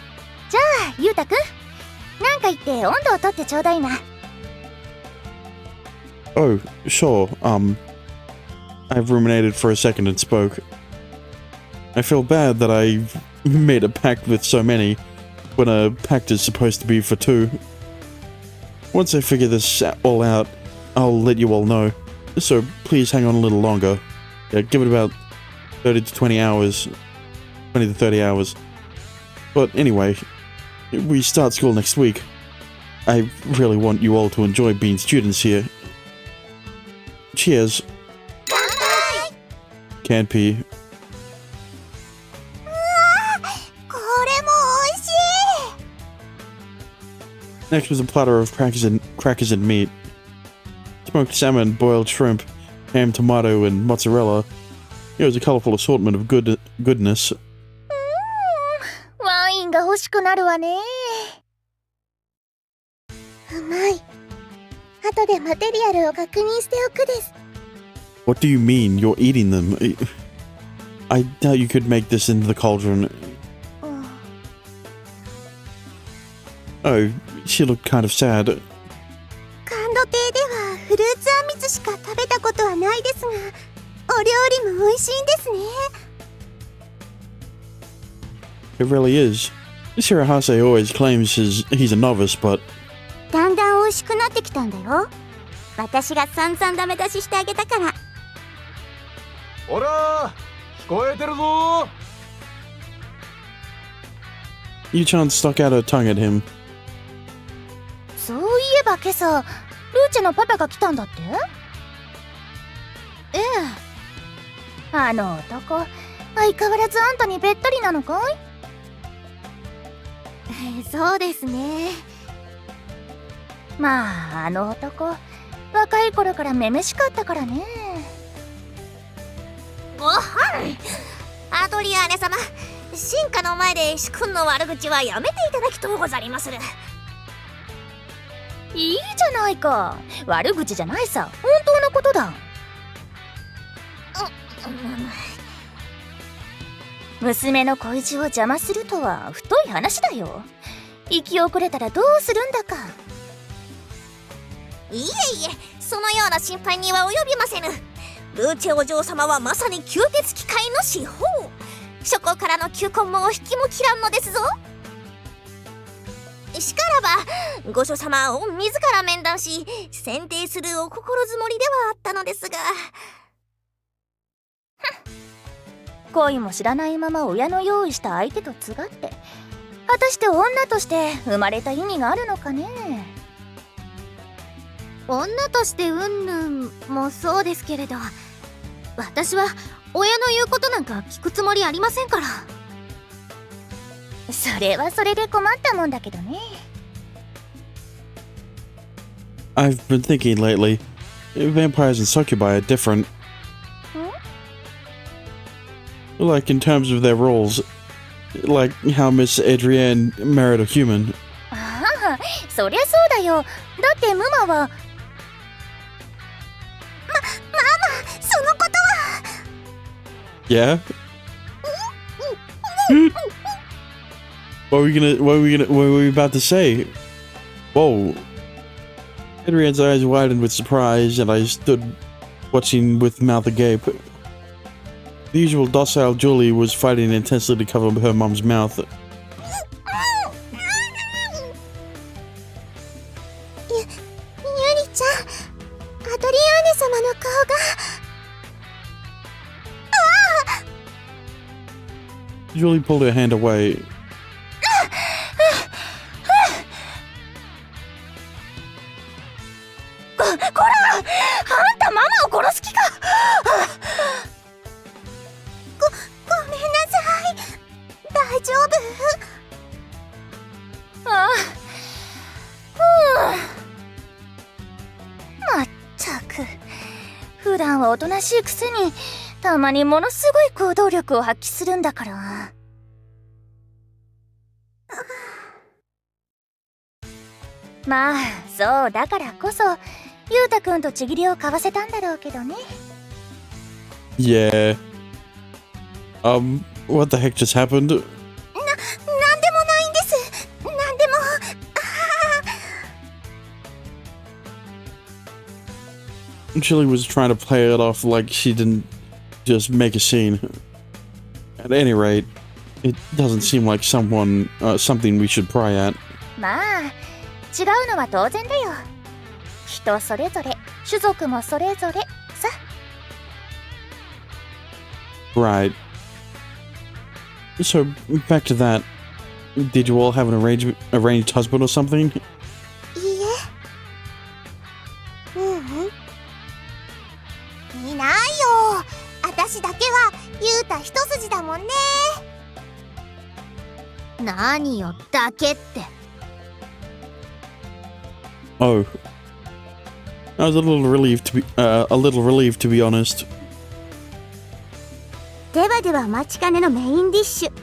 じゃあ、ゆうたくん、なんか言って温度をとってちょうだいな。Oh, sure, I ruminated for a second and spoke. I feel bad that I made a pact with so many, when a pact is supposed to be for two. Once I figure this all out, I'll let you all know. So please hang on a little longer. Yeah, give it about 30 to 20 hours. 20 to 30 hours. But anyway, we start school next week. I really want you all to enjoy being students here. Cheers. Can't pee. これも美味しい。 Next was a platter of crackers and meat. Smoked salmon, boiled shrimp, ham, tomato, and mozzarella. It was a colorful assortment of goodness. ワインが欲しくなるわね。うまい。後でマテリアルを確認しておくです。 What do you mean? You're eating them? I doubt you could make this into the cauldron. Oh, she looked kind of sad. 甘露亭ではフルーツあんみつしか食べたことはないですが、お料理も美味しいんですね。 It really is. Shirahase always claims he's a novice, but だんだん美味しくなってきたんだよ。私が散々ダメ出ししてあげたから。ほら、聞こえてるぞ。 Yuchan stuck out her tongue at him. そういえば今朝、ルーチェのパパが来たんだって？ええ。あの男、相変わらずあんたにべったりなのかい？そうですね。まああの男若い頃からめめしかったからね。ごはんアドリアーネ様、進化の前で主君の悪口はやめていただきとうござりまする。いいじゃないか、悪口じゃないさ、本当のことだ。娘の恋路を邪魔するとは太い話だよ。生き遅れたらどうするんだか。いえいえ、そのような心配には及びませぬ。ルーチェお嬢様はまさに吸血鬼界の至宝。諸侯からの求婚も引きも切らんのですぞ。しからば御所様を自ら面談し選定するお心づもりではあったのですが。恋も知らないまま親の用意した相手とつがって果たして女として生まれた意味があるのかね。女としてうんぬんもそうですけれど、私は親の言うことなんか聞くつもりありませんから。それはそれで困ったもんだけどね。I've been thinking lately, vampires and succubi are different. Like in terms of their roles. Like how Miss Adrienne married a human. ああ、そりゃそうだよ。だってムマはそのことは。 Yeah? What were we about to say? Whoa. Adrienne's eyes widened with surprise, and I stood watching with mouth agape. The usual docile Julie was fighting intensely to cover her mom's mouth. ゆりちゃん、アドリアーネ様の顔が。Julie pulled her hand away. こら、あんたママを殺す気か。ごめんなさい。大丈夫？ああ、まったく普段はおとなしいくせにたまにものすごい行動力を発揮するんだから。まあそうだからこそゆうたくんとちぎりを交わせたんだろうけどね。Yeah. What the heck just happened? なんでもないんです。なんでも。Julie was trying to play it off like she didn't just make a scene. At any rate, it doesn't seem like something we should pry at. まあ違うのは当然だよ。人それぞれ、種族もそれぞれさ。Right. So, back to that. Did you all have an arranged husband or something? いいえ。いないよ。私だけはゆうた一筋だもんね。何よだけって。Oh. I was a little relieved to be honest. ではでは待ちかねのメインディッシュ、ロ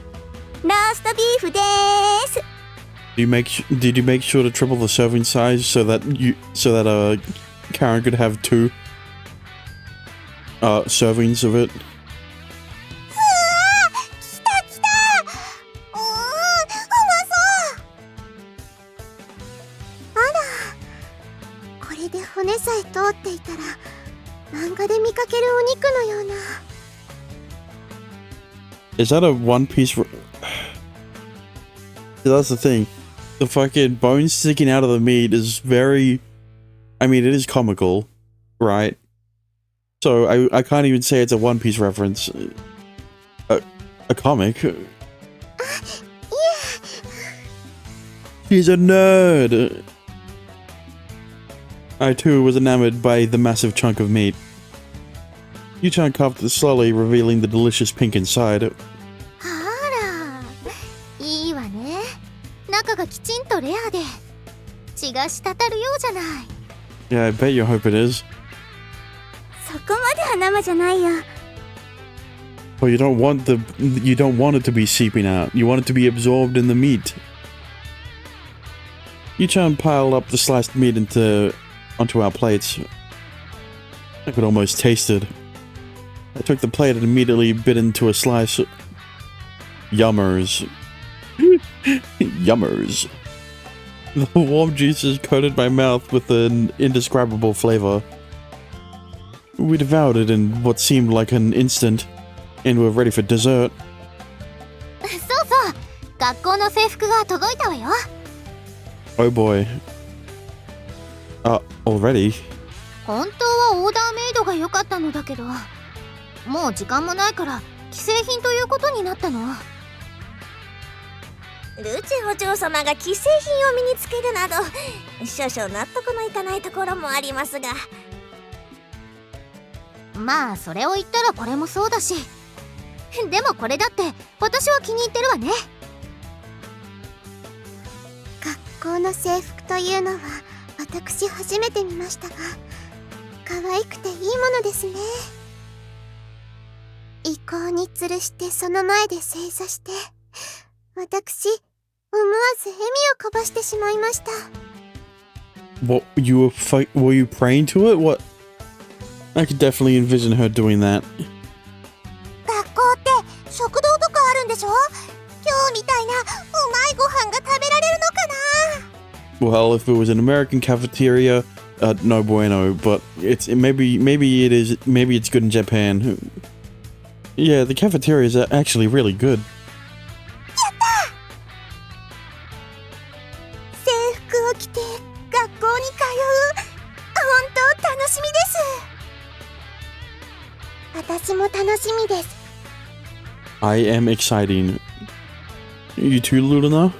ーストビーフでーす。Did you make sure to triple the serving size so that Karen could have 2 servings of it? きたきた。うまそう。あら、これで骨さえ通っていたら漫画で見かけるお肉のような。Is that a one piece? That's the thing. The fucking bone sticking out of the meat is very. I mean, it is comical, right? So I can't even say it's a One Piece reference. A comic. She's a nerd. I too was enamored by the massive chunk of meat. Yu-chan coughed slowly, revealing the delicious pink inside. あら、いいわね。中血が滴るようじゃない。 Yeah, I bet you hope it is. そこまでは生じゃないよ。 But you don't want it to be seeping out. You want it to be absorbed in the meat. Yu-chan piled up the sliced meat onto our plates. I could almost taste it. I took the plate and immediately bit into a slice. Yummers. Yummers. The warm juices coated my mouth with an indescribable flavor. We devoured it in what seemed like an instant, and were ready for dessert. そうそう、学校の制服が届いたわよ。 Oh boy. Already? 本当はオーダーメイドが良かったのだけど、もう時間もないから既製品ということになったの。ルチェお嬢様が既製品を身につけるなど、少々納得のいかないところもありますが。まあそれを言ったらこれもそうだし、でもこれだって私は気に入ってるわね。学校の制服というのは私初めて見ましたが、可愛くていいものですね。意向に吊るしてその前で正座して、私思わず笑みをこぼしてしまいました。 What, were you praying to it? What? I could definitely envision her doing that. 学校って食堂とかあるんでしょ？今日みたいなうまいご飯が食べられるのかな？ Well, if it was an American cafeteria, no bueno. But maybe it's good in Japan. Yeah, the cafeterias are actually really good. 制服を着て学校に通う、本当楽しみです。私も楽しみです。 I am exciting. You too, Luna?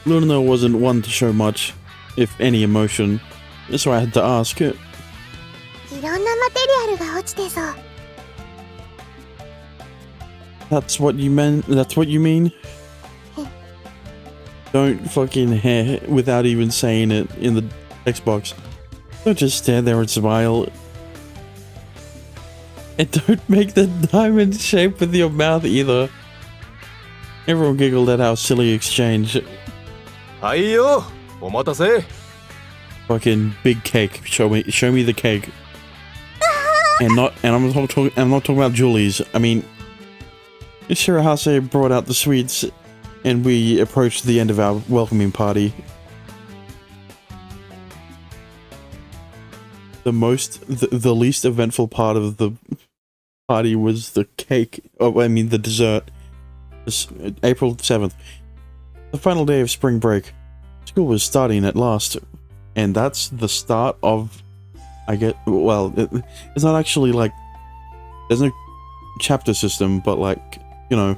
Luna wasn't one to show much, if any emotion, so I had to ask. いろんなマテリアルが落ちてそう。 That's what you meant? That's what you mean? Don't fucking hair without even saying it in the text box. Don't just stand there and smile. And don't make the diamond shape with your mouth either. Everyone giggled at our silly exchange. はいよ、お待たせ。 Fucking big cake. Show me the cake. And I'm not talking about Julie's. I mean, Shirahase brought out the sweets, and we approached the end of our welcoming party. The least eventful part of the party was the cake. Oh, I mean the dessert. This April 7th, the final day of spring break. School was starting at last, and that's the start of. It's not actually like there's no chapter system, but like, you know,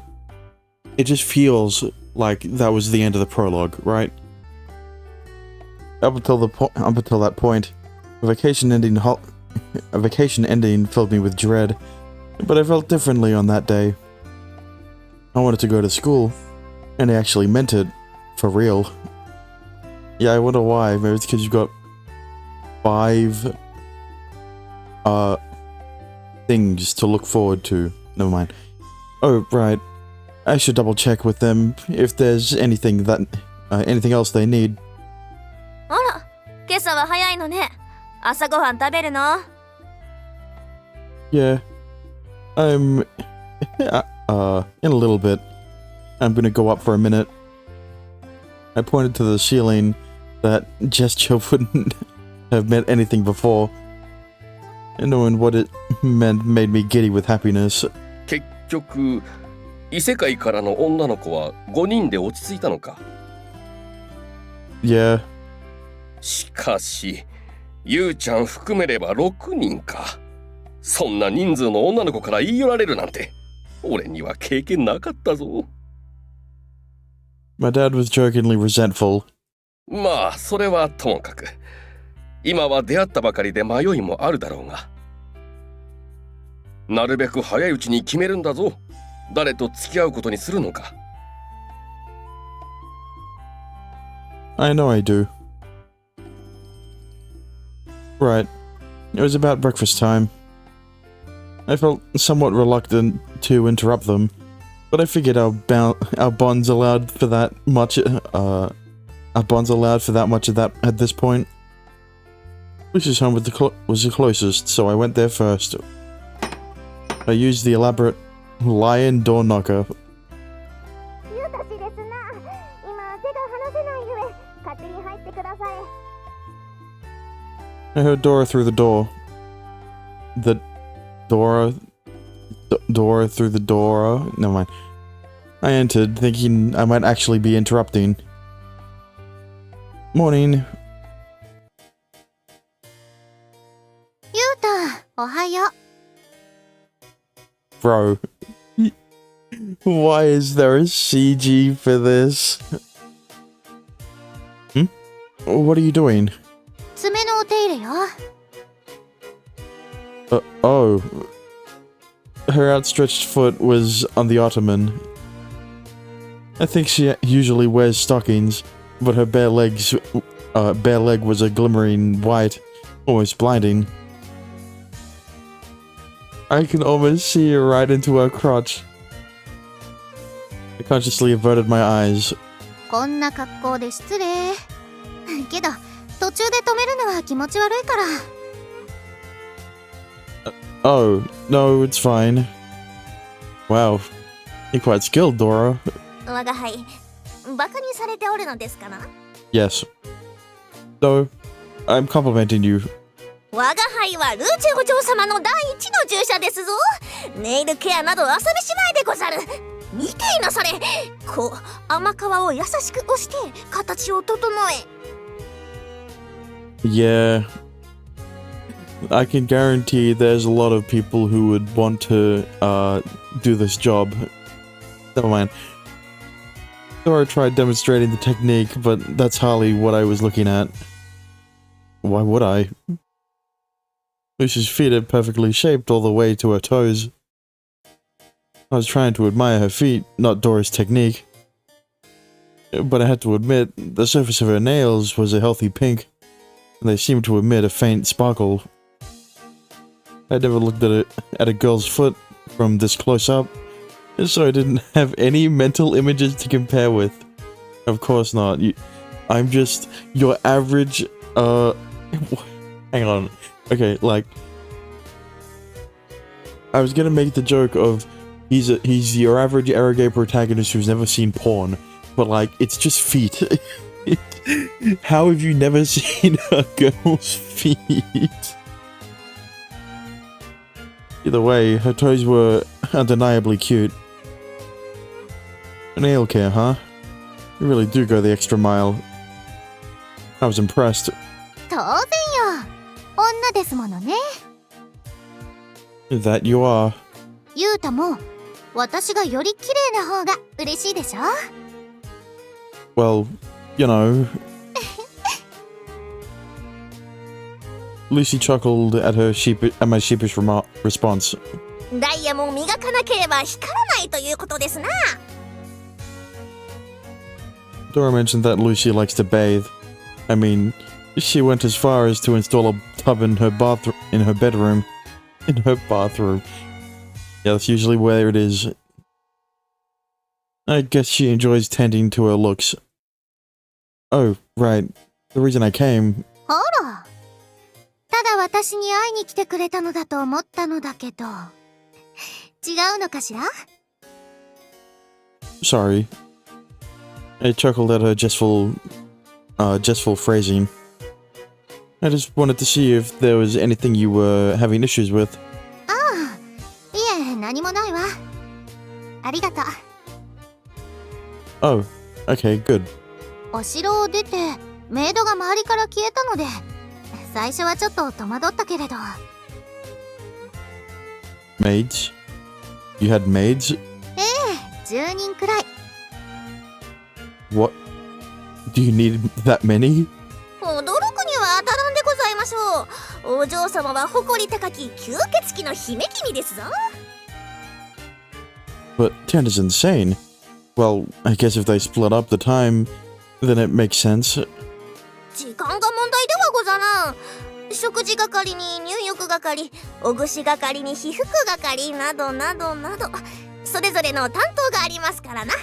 it just feels like that was the end of the prologue, right? Up until that point, a vacation ending filled me with dread, but I felt differently on that day. I wanted to go to school, and I actually meant it, for real. Yeah, I wonder why. Maybe it's because you've got 5 things to look forward to. Never mind. Oh, right. I should double check with them if there's anything else they need. あら、今朝は早いのね。朝ごはん食べるの？ Yeah. In a little bit. I'm gonna go up for a minute. I pointed to the ceiling. That gesture wouldn't have meant anything before. And knowing what it meant made me giddy with happiness. 結局異世界からの女の子は5人で落ち着いたのか。 Yeah. しかしゆうちゃん含めれば6人か。そんな人数の女の子から言い寄られるなんて俺には経験なかったぞ。 My dad was jokingly resentful. まあそれはともかく今は出会ったばかりで迷いもあるだろうが、なるべく早いうちに決めるんだぞ。誰と付き合うことにするのか。I know I do. Right. It was about breakfast time. I felt somewhat reluctant to interrupt them, but I figured our bonds allowed for that much. Our bonds allowed for that much of that at this point. Lucy's home was the closest, so I went there first. I used the elaborate lion door knocker. I heard Dora through the door. Dora through the door. Never mind. I entered, thinking I might actually be interrupting. Morning. Yuta, ohayo. Bro. Why is there a CG for this? What are you doing? 爪のお手入れよ。Oh. Her outstretched foot was on the ottoman. I think she usually wears stockings, but her bare leg was a glimmering white, almost blinding. I can almost see her right into her crotch. I consciously averted my eyes. こんな格好で失礼。けど、途中で止めるのは気持ち悪いから。Oh, no, it's fine. Wow. You're quite skilled, Dora. 我が輩、バカにされておるのですかな？ Yes. So, I'm complimenting you. 我が輩はルーチェお嬢様の第一の従者ですぞ。ネイルケアなど遊びしないでござる。見ていなされ。こう甘皮を優しく押して形を整え。Yeah. I can guarantee there's a lot of people who would want to do this job. Never mind. Dora tried demonstrating the technique, but that's hardly what I was looking at. Why would I? Lucy's feet are perfectly shaped all the way to her toes. I was trying to admire her feet, not Dora's technique. But I had to admit, the surface of her nails was a healthy pink, and they seemed to emit a faint sparkle. I never looked at a girl's foot from this close up, so I didn't have any mental images to compare with. Of course not. I'm just your average, hang on. Okay, like, I was gonna make the joke of he's your average arrogant protagonist who's never seen porn, but like, it's just feet. How have you never seen a girl's feet? Either way, her toes were undeniably cute. Nail care, huh? You really do go the extra mile. I was impressed. 当然よ。女ですものね。That you are. ユータも私がより綺麗な方が嬉しいでしょ。Well, you know. Lucy chuckled at my sheepish response. ダイヤも磨かなければ光らないということですな。Dora mentioned that Lucy likes to bathe. I mean, she went as far as to install a tub in her bedroom. In her bathroom. Yeah, that's usually where it is. I guess she enjoys tending to her looks. Oh, right. The reason I came... ほら。ただ私に会いに来てくれたのだと思ったのだけど。違うのかしら？ Sorry. I chuckled at her jestful phrasing. I just wanted to see if there was anything you were having issues with. ああ、いえ、何もないわ。ありがとう。Oh, okay, good. お城を出て、メイドが周りから消えたので、最初はちょっと戸惑ったけれど。Maids? You had maids? ええ、10人くらい。What? Do you need that many? 驚くには当たらんでございましょう。お嬢様は誇り高き吸血鬼の姫君ですぞ。But 10 is insane. Well, I guess if they split up the time, then it makes sense. 時間が問題ではござらん。食事係に入浴係、おぐし係に被服係などなどなど、それぞれの担当がありますからな。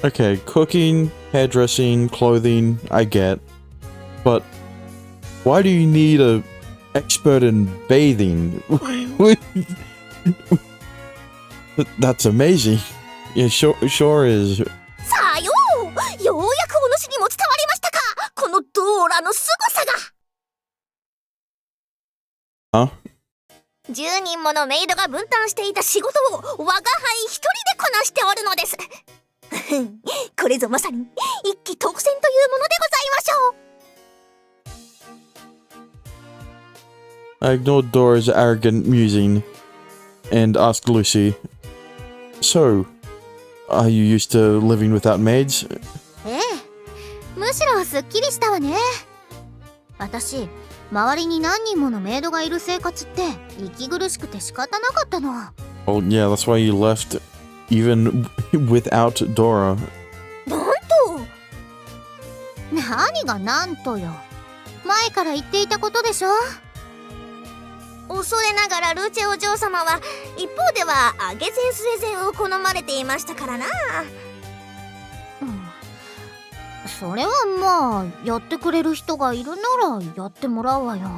Okay, cooking, hairdressing, clothing, I get. But why do you need a expert in bathing? That's amazing. Yeah, sure is. さあよう、ようやくお主にも伝わりましたか、このドーラの凄さが。Huh? 10人ものメイドが分担していた仕事を我が輩一人でこなしておるのです。これぞまさに一騎当選というものでございましょう。I ignored Dora's arrogant musing and asked Lucy, "So, are you used to living without maids?" ええ、むしろすっきりしたわね。私、周りに何人ものメイドがいる生活って息苦しくて仕方なかったの。Oh yeah, that's why you left, even without Dora. なんと。何がなんとよ。前から言っていたことでしょ。恐れながらルーチェお嬢様は一方では揚げ膳据え膳を好まれていましたからな。それはまあやってくれる人がいるならやってもらうわよ。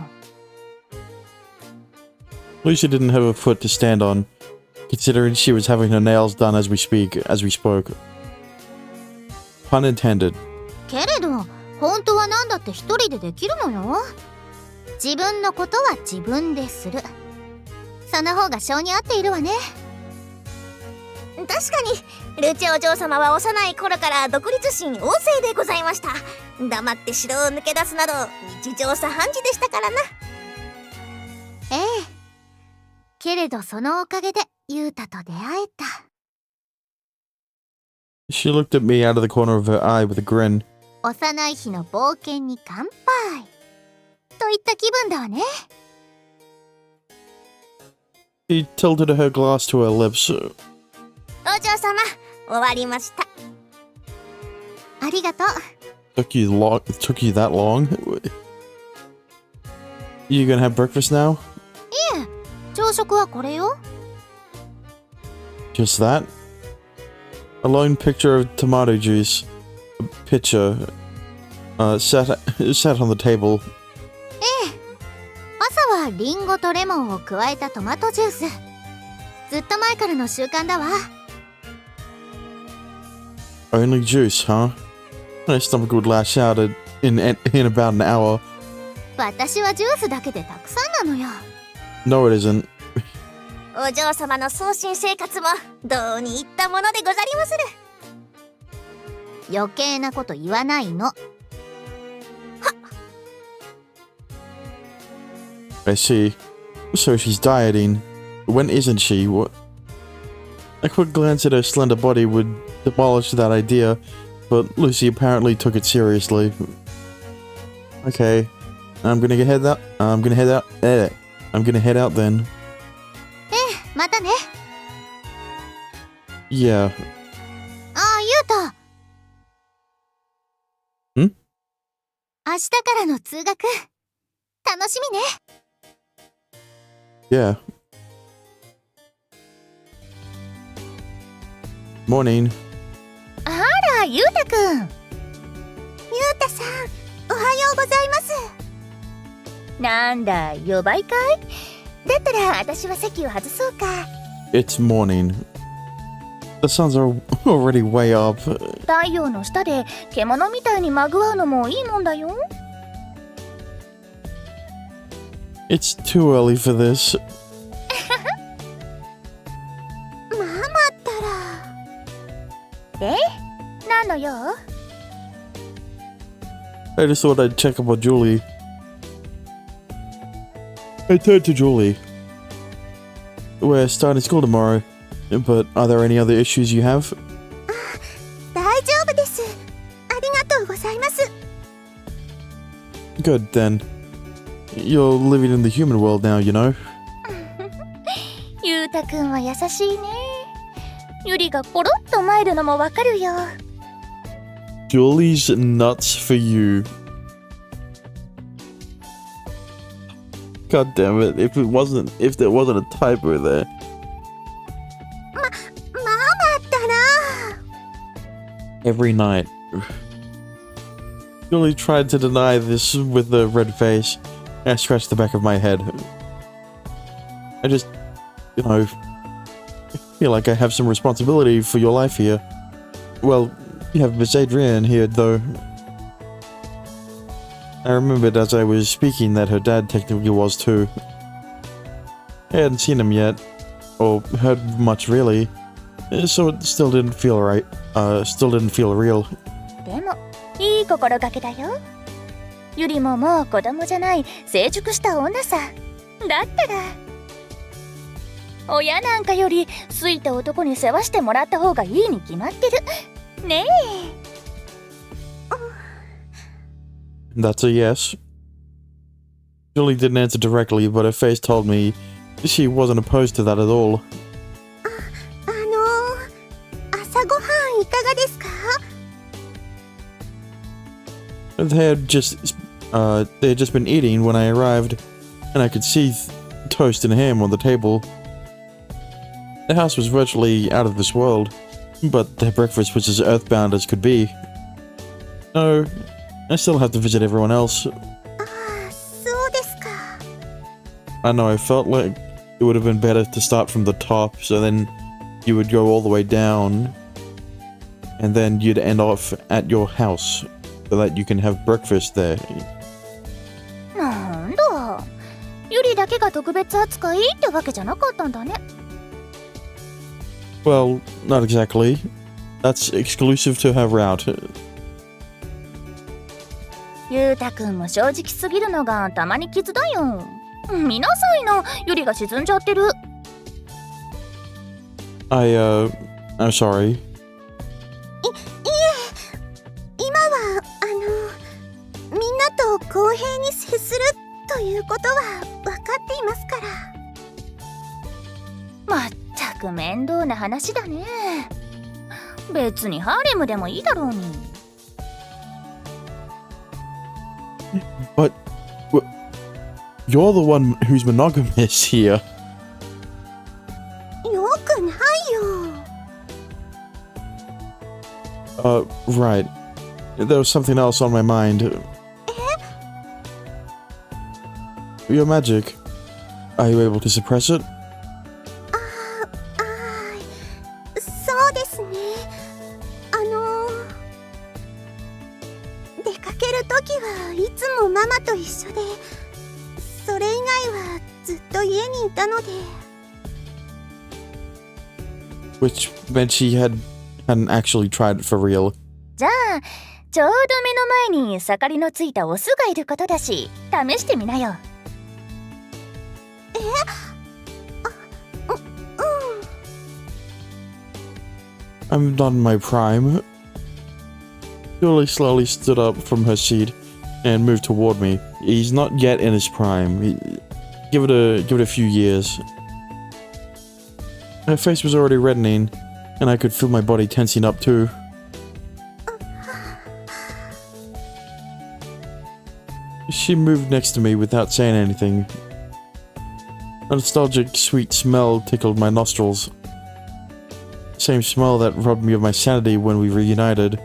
Lucy didn't have a foot to stand on, considering she was having her nails done as we spoke. Pun intended. けれど本当は何だって一人でできるのよ。自分のことは自分でする。その方が性に合っているわね。確かにルーチェお嬢様は幼い頃から独立心旺盛でございました。黙って城を抜け出すなど日常茶飯事でしたからな。ええ。けれどそのおかげでユータと出会えた。She looked at me out of the corner of her eye with a grin. 幼い日の冒険に乾杯といった気分だわね。She tilted her glass to her lips. お嬢様、終わりました。ありがとう。Took you that long? You gonna have breakfast now? いえ、朝食はこれよ。Just that? A lone picture of tomato juice. A pitcher. Sat on the table. 朝はリンゴとレモンを加えたトマトジュース。ずっと前からの習慣だわ。Only juice, huh? My stomach would lash out in about an hour. 私はジュースだけでたくさんなのよ。No, it isn't. お嬢様の送信生活もどうにいったものでござりまする。余計なこと言わないの。I see. So she's dieting. When isn't she? What? A quick glance at her slender body would demolish that idea, but Lucy apparently took it seriously. Okay, I'm gonna head out then. またね。Yeah. ああ、ユータ。ん？明日からの通学楽しみね。Yeah. Morning. あら、ユータくん。ユータさん、おはようございます。なんだ、呼ばいかい？だったら私は席を外そうか。It's morning. The suns are already way up. 太陽の下で獣みたいにまぐわうのもいいもんだよ。It's too early for this. まあまったら。で、何の用？ I just thought I'd check up on Julie. I turned to Julie. We're starting school tomorrow, but are there any other issues you have? 大丈夫です。ありがとうございます。Good then. You're living in the human world now, you know. ゆうたくんは優しいね。ゆりがポロッと参るのもわかるよ。Julie's nuts for you. God damn it! If there wasn't a typo there. まあったな。 Every night. Julie tried to deny this with a red face. I scratched the back of my head. I just, feel like I have some responsibility for your life here. Well, you have Miss Adrienne here, though. I remembered as I was speaking that her dad technically was too. I hadn't seen him yet, or heard much really, so it still didn't feel right. Still didn't feel real. でもいい心がけだよ。ゆりももう子供じゃない成熟した女さ。だったら親なんかより好いた男に世話してもらった方がいいに決まってる。ねえ。That's a yes. Julie didn't answer directly, but her face told me she wasn't opposed to that at all. 朝ごはんいかがですか？ They had just been eating when I arrived, and I could see toast and ham on the table. The house was virtually out of this world, but their breakfast was as earthbound as could be. No, I still have to visit everyone else. そうですか。 I know, I felt like it would have been better to start from the top, so then you would go all the way down, and then you'd end off at your house, so that you can have breakfast there. なんだ。ゆりだけが特別扱いってわけじゃなかったんだね。Well, not exactly. That's exclusive to her route. ゆうたくんも正直すぎるのがたまに傷だよ。見なさいな、ゆりが沈んじゃってる。I'm sorry. 今はみんなと公平に接するということは分かっていますから。まったく面倒な話だね。別にハーレムでもいいだろうに。But you're the one who's monogamous here. よくないよ。 Right. There was something else on my mind. Your magic. Are you able to suppress it? そうですね。出かけるときはいつもママと一緒で、それ以外はずっと家にいたので。Which meant she hadn't actually tried it for real. じゃあちょうど目の前に盛りのついたオスがいることだし、試してみなよ。I'm not in my prime. Julie slowly stood up from her seat and moved toward me. He's not yet in his prime. Give it a few years. Her face was already reddening, and I could feel my body tensing up too. She moved next to me without saying anything. A nostalgic, sweet smell tickled my nostrils. Same smell that robbed me of my sanity when we reunited.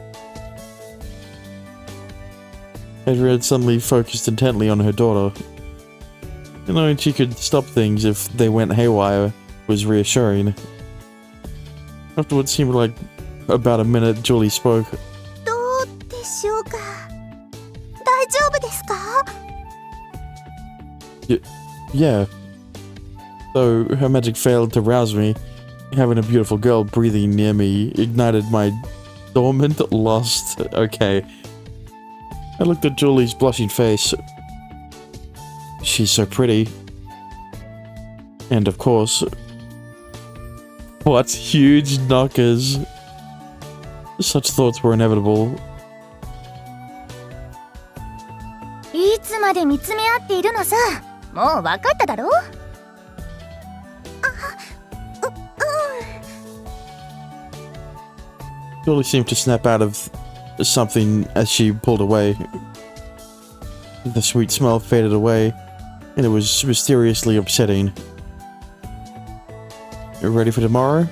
Adrienne suddenly focused intently on her daughter. Knowing she could stop things if they went haywire was reassuring. After what seemed like about a minute, Julie spoke. どうでしょうか。大丈夫ですか？ Yeah. Though her magic failed to rouse me, having a beautiful girl breathing near me ignited my dormant lust. Okay. I looked at Julie's blushing face. She's so pretty. And of course... What huge knockers. Such thoughts were inevitable. いつまで見つめ合っているのさ。もう分かっただろ。Julie seemed to snap out of something as she pulled away. The sweet smell faded away, and it was mysteriously upsetting. You ready for tomorrow? は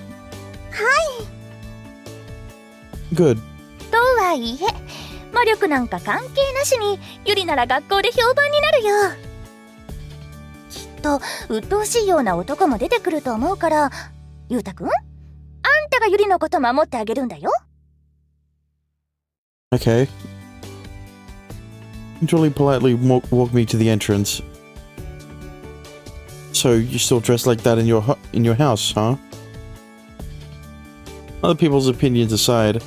い。 Good. とはいえ魔力なんか関係なしにユリなら学校で評判になるよ。きっと鬱陶しいような男も出てくると思うから、ゆうたくん、あんたがユリのこと守ってあげるんだよ。 Okay. Julie politely walked me to the entrance. So you still dress like that in your house, huh? Other people's opinions aside,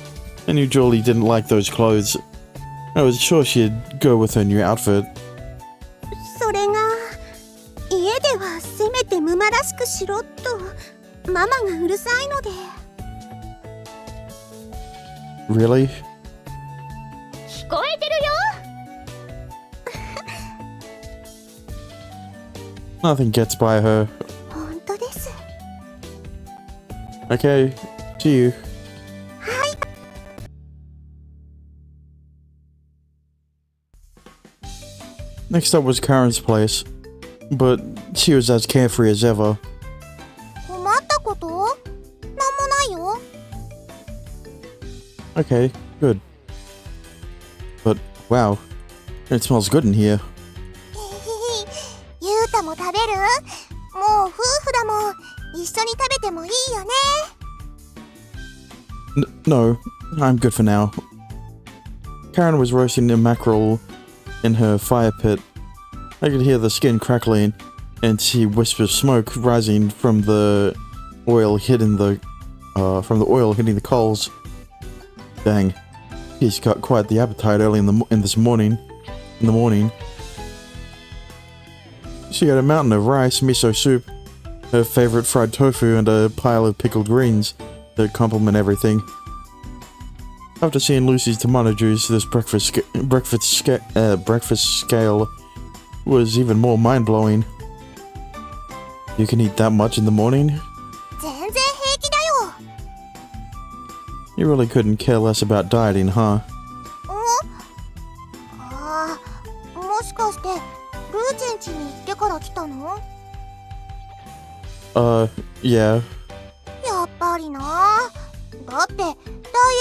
I knew Julie didn't like those clothes. I was sure she'd go with her new outfit. それが家ではせめてムマらしくしろとママがうるさいので。 Really? 聞こえてるよ。 Nothing gets by her. 本当です。 Okay, see you. Next up was Karen's place, but she was as carefree as ever. 困ったこと？なんもないよ。 Okay, good. But wow, it smells good in here. ゆうたも食べる？もう夫婦だもん。一緒に食べてもいいよね。 No, I'm good for now. Karen was roasting a mackerel in her fire pit. I could hear the skin crackling and see wisps of smoke rising from the oil hitting the coals. Dang, he's got quite the appetite early in the morning. She got a mountain of rice, miso soup, her favorite fried tofu, and a pile of pickled greens that complement everything. After seeing Lucy's tomato juice, this breakfast scale was even more mind-blowing. You can eat that much in the morning? 全然平気だよ。 You really couldn't care less about dieting, huh? ああ、もしかしてルーチェン家に行ってから来たの？ Yeah. やっぱりな。だってダイ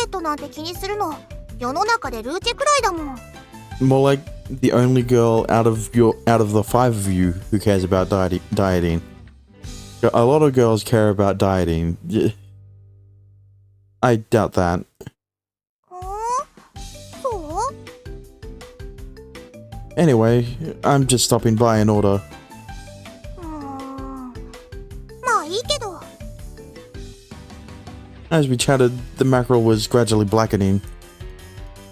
エットなんて気にするの世の中でルーチェくらいだもん。 More like the only girl out of the five of you who cares about dieting. A lot of girls care about dieting. I doubt that. そう？ Anyway, I'm just stopping by in order. まあいいけど。 As we chatted, the mackerel was gradually blackening.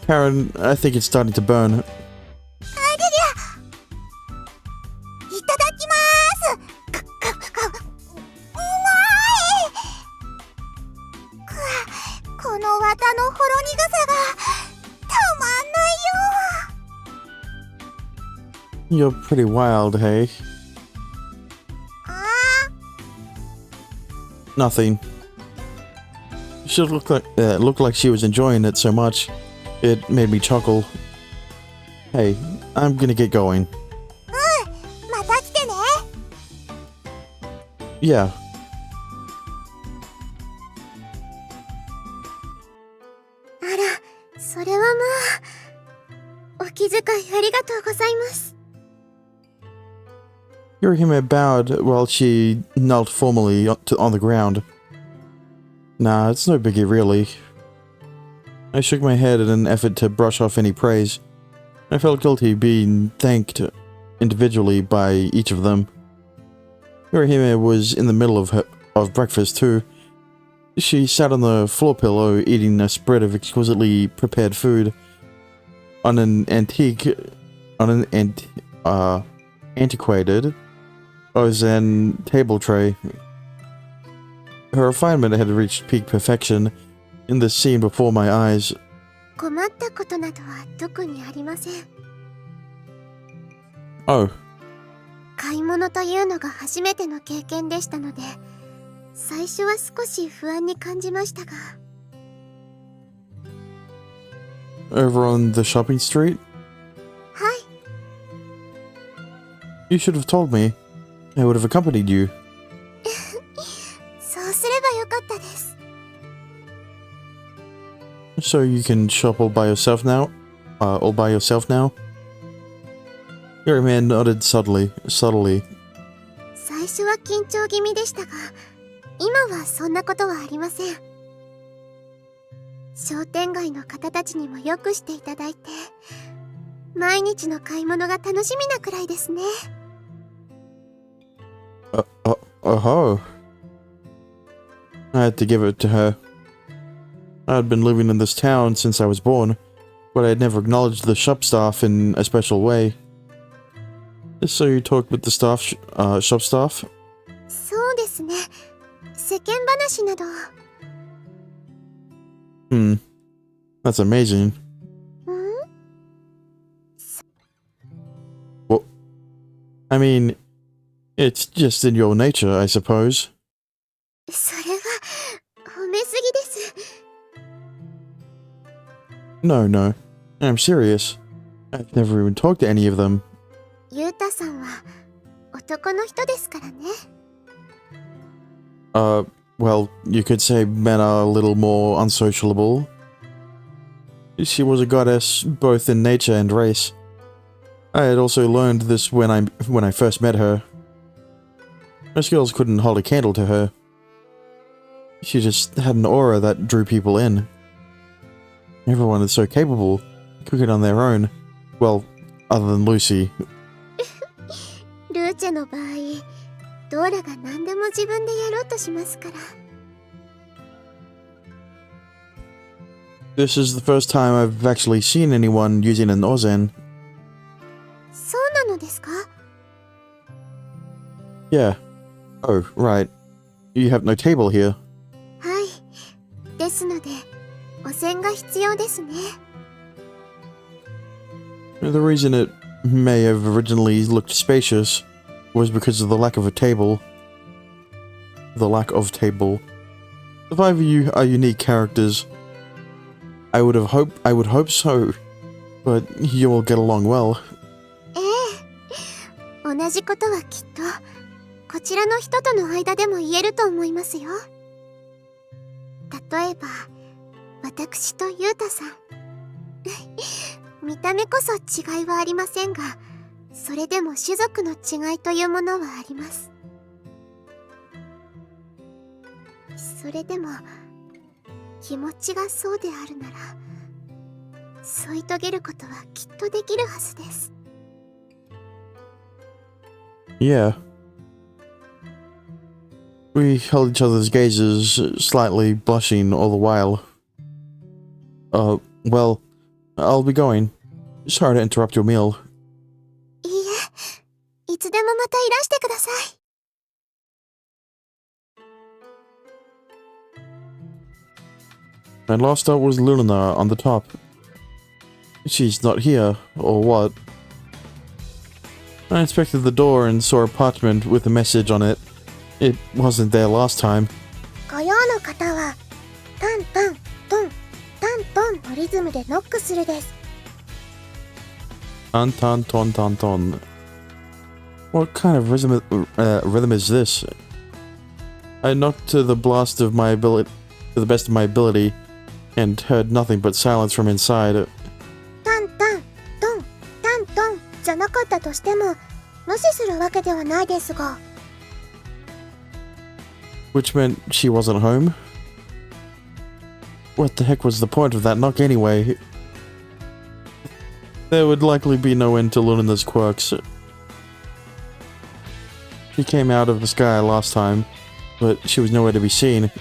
Karen, I think it's starting to burn. いただきます。うまい。この綿のほろ苦さがたまんないよ。 You're pretty wild, hey? あ Nothing. She looked like she was enjoying it so much, it made me chuckle. Hey, I'm gonna get going. また来てね。 Yeah. あら、それはまあ。お気遣いありがとうございます。 Yorihime bowed while she knelt formally on the ground. Nah, it's no biggie really. I shook my head in an effort to brush off any praise. I felt guilty being thanked individually by each of them. Yorihime was in the middle of breakfast too. She sat on the floor pillow eating a spread of exquisitely prepared food on an antiquated Ozen table tray. Her refinement had reached peak perfection in the scene before my eyes. 困ったことなどは特にありません。 Oh, 買い物というのが初めての経験でしたので、最初は少し不安に感じましたが。over on the shopping street? はい。 You should have told me. I would have accompanied you. そうすればよかったです。 So you can shop all by yourself now? All by yourself now? Your man nodded subtly. 最初は緊張気味でしたが、今はそんなことはありません。商店街の方たちにもよくしていただいて、毎日の買い物が楽しみなくらいですね。Oh. I had to give it to her. I had been living in this town since I was born, but I had never acknowledged the shop staff in a special way. So you talked with the shop staff? そうですね。世間話など。That's amazing. うん？ Well, I mean, it's just in your nature, I suppose. それは褒めすぎです。 No, I'm serious. I've never even talked to any of them. ゆうたさんは男の人ですからね。Well, you could say men are a little more unsociable. She was a goddess, both in nature and race. I had also learned this when I first met her. Most girls couldn't hold a candle to her. She just had an aura that drew people in. Everyone is so capable, cook it on their own. Well, other than Lucy. ルーチェの場合、ドーラが何でも自分でやろうとしますから。 This is the first time I've actually seen anyone using an Ozen. そうなのですか？ Yeah. Oh, right. You have no table here. はい。ですので、お膳が必要ですね。 The reason it may have originally looked spacious was because of the lack of a table. The five of you are unique characters. I would hope so, but you will get along well. ええ。同じことはきっと、こちらの人との間でも言えると思いますよ。例えば、私とゆうたさん。見た目こそ違いはありませんが、それでも種族の違いというものはあります。それでも気持ちがそうであるなら、添い遂げることはきっとできるはずです。 Yeah. We held each other's gazes, slightly blushing all the while. Well, I'll be going. Sorry to interrupt your meal. いいえ、いつでもまたいらしてください。 My last stop was Luna on the top. She's not here, or what? I inspected the door and saw a parchment with a message on it. It wasn't there last time. ご用の方は、タンタントン、タントンのリズムでノックするです。 Ton ton ton ton ton. What kind of rhythm is this? I knocked to the best of my ability, and heard nothing but silence from inside. タンタントン、タントンじゃなかったとしても、無視するわけではないですが。 Which meant she wasn't home? What the heck was the point of that knock anyway? There would likely be no end to Luna's quirks. She came out of the sky last time, but she was nowhere to be seen.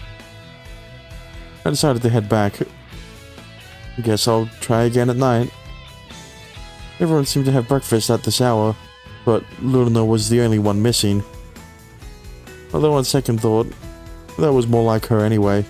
I decided to head back. Guess I'll try again at night. Everyone seemed to have breakfast at this hour, but Luna was the only one missing. Although on second thought, that was more like her anyway.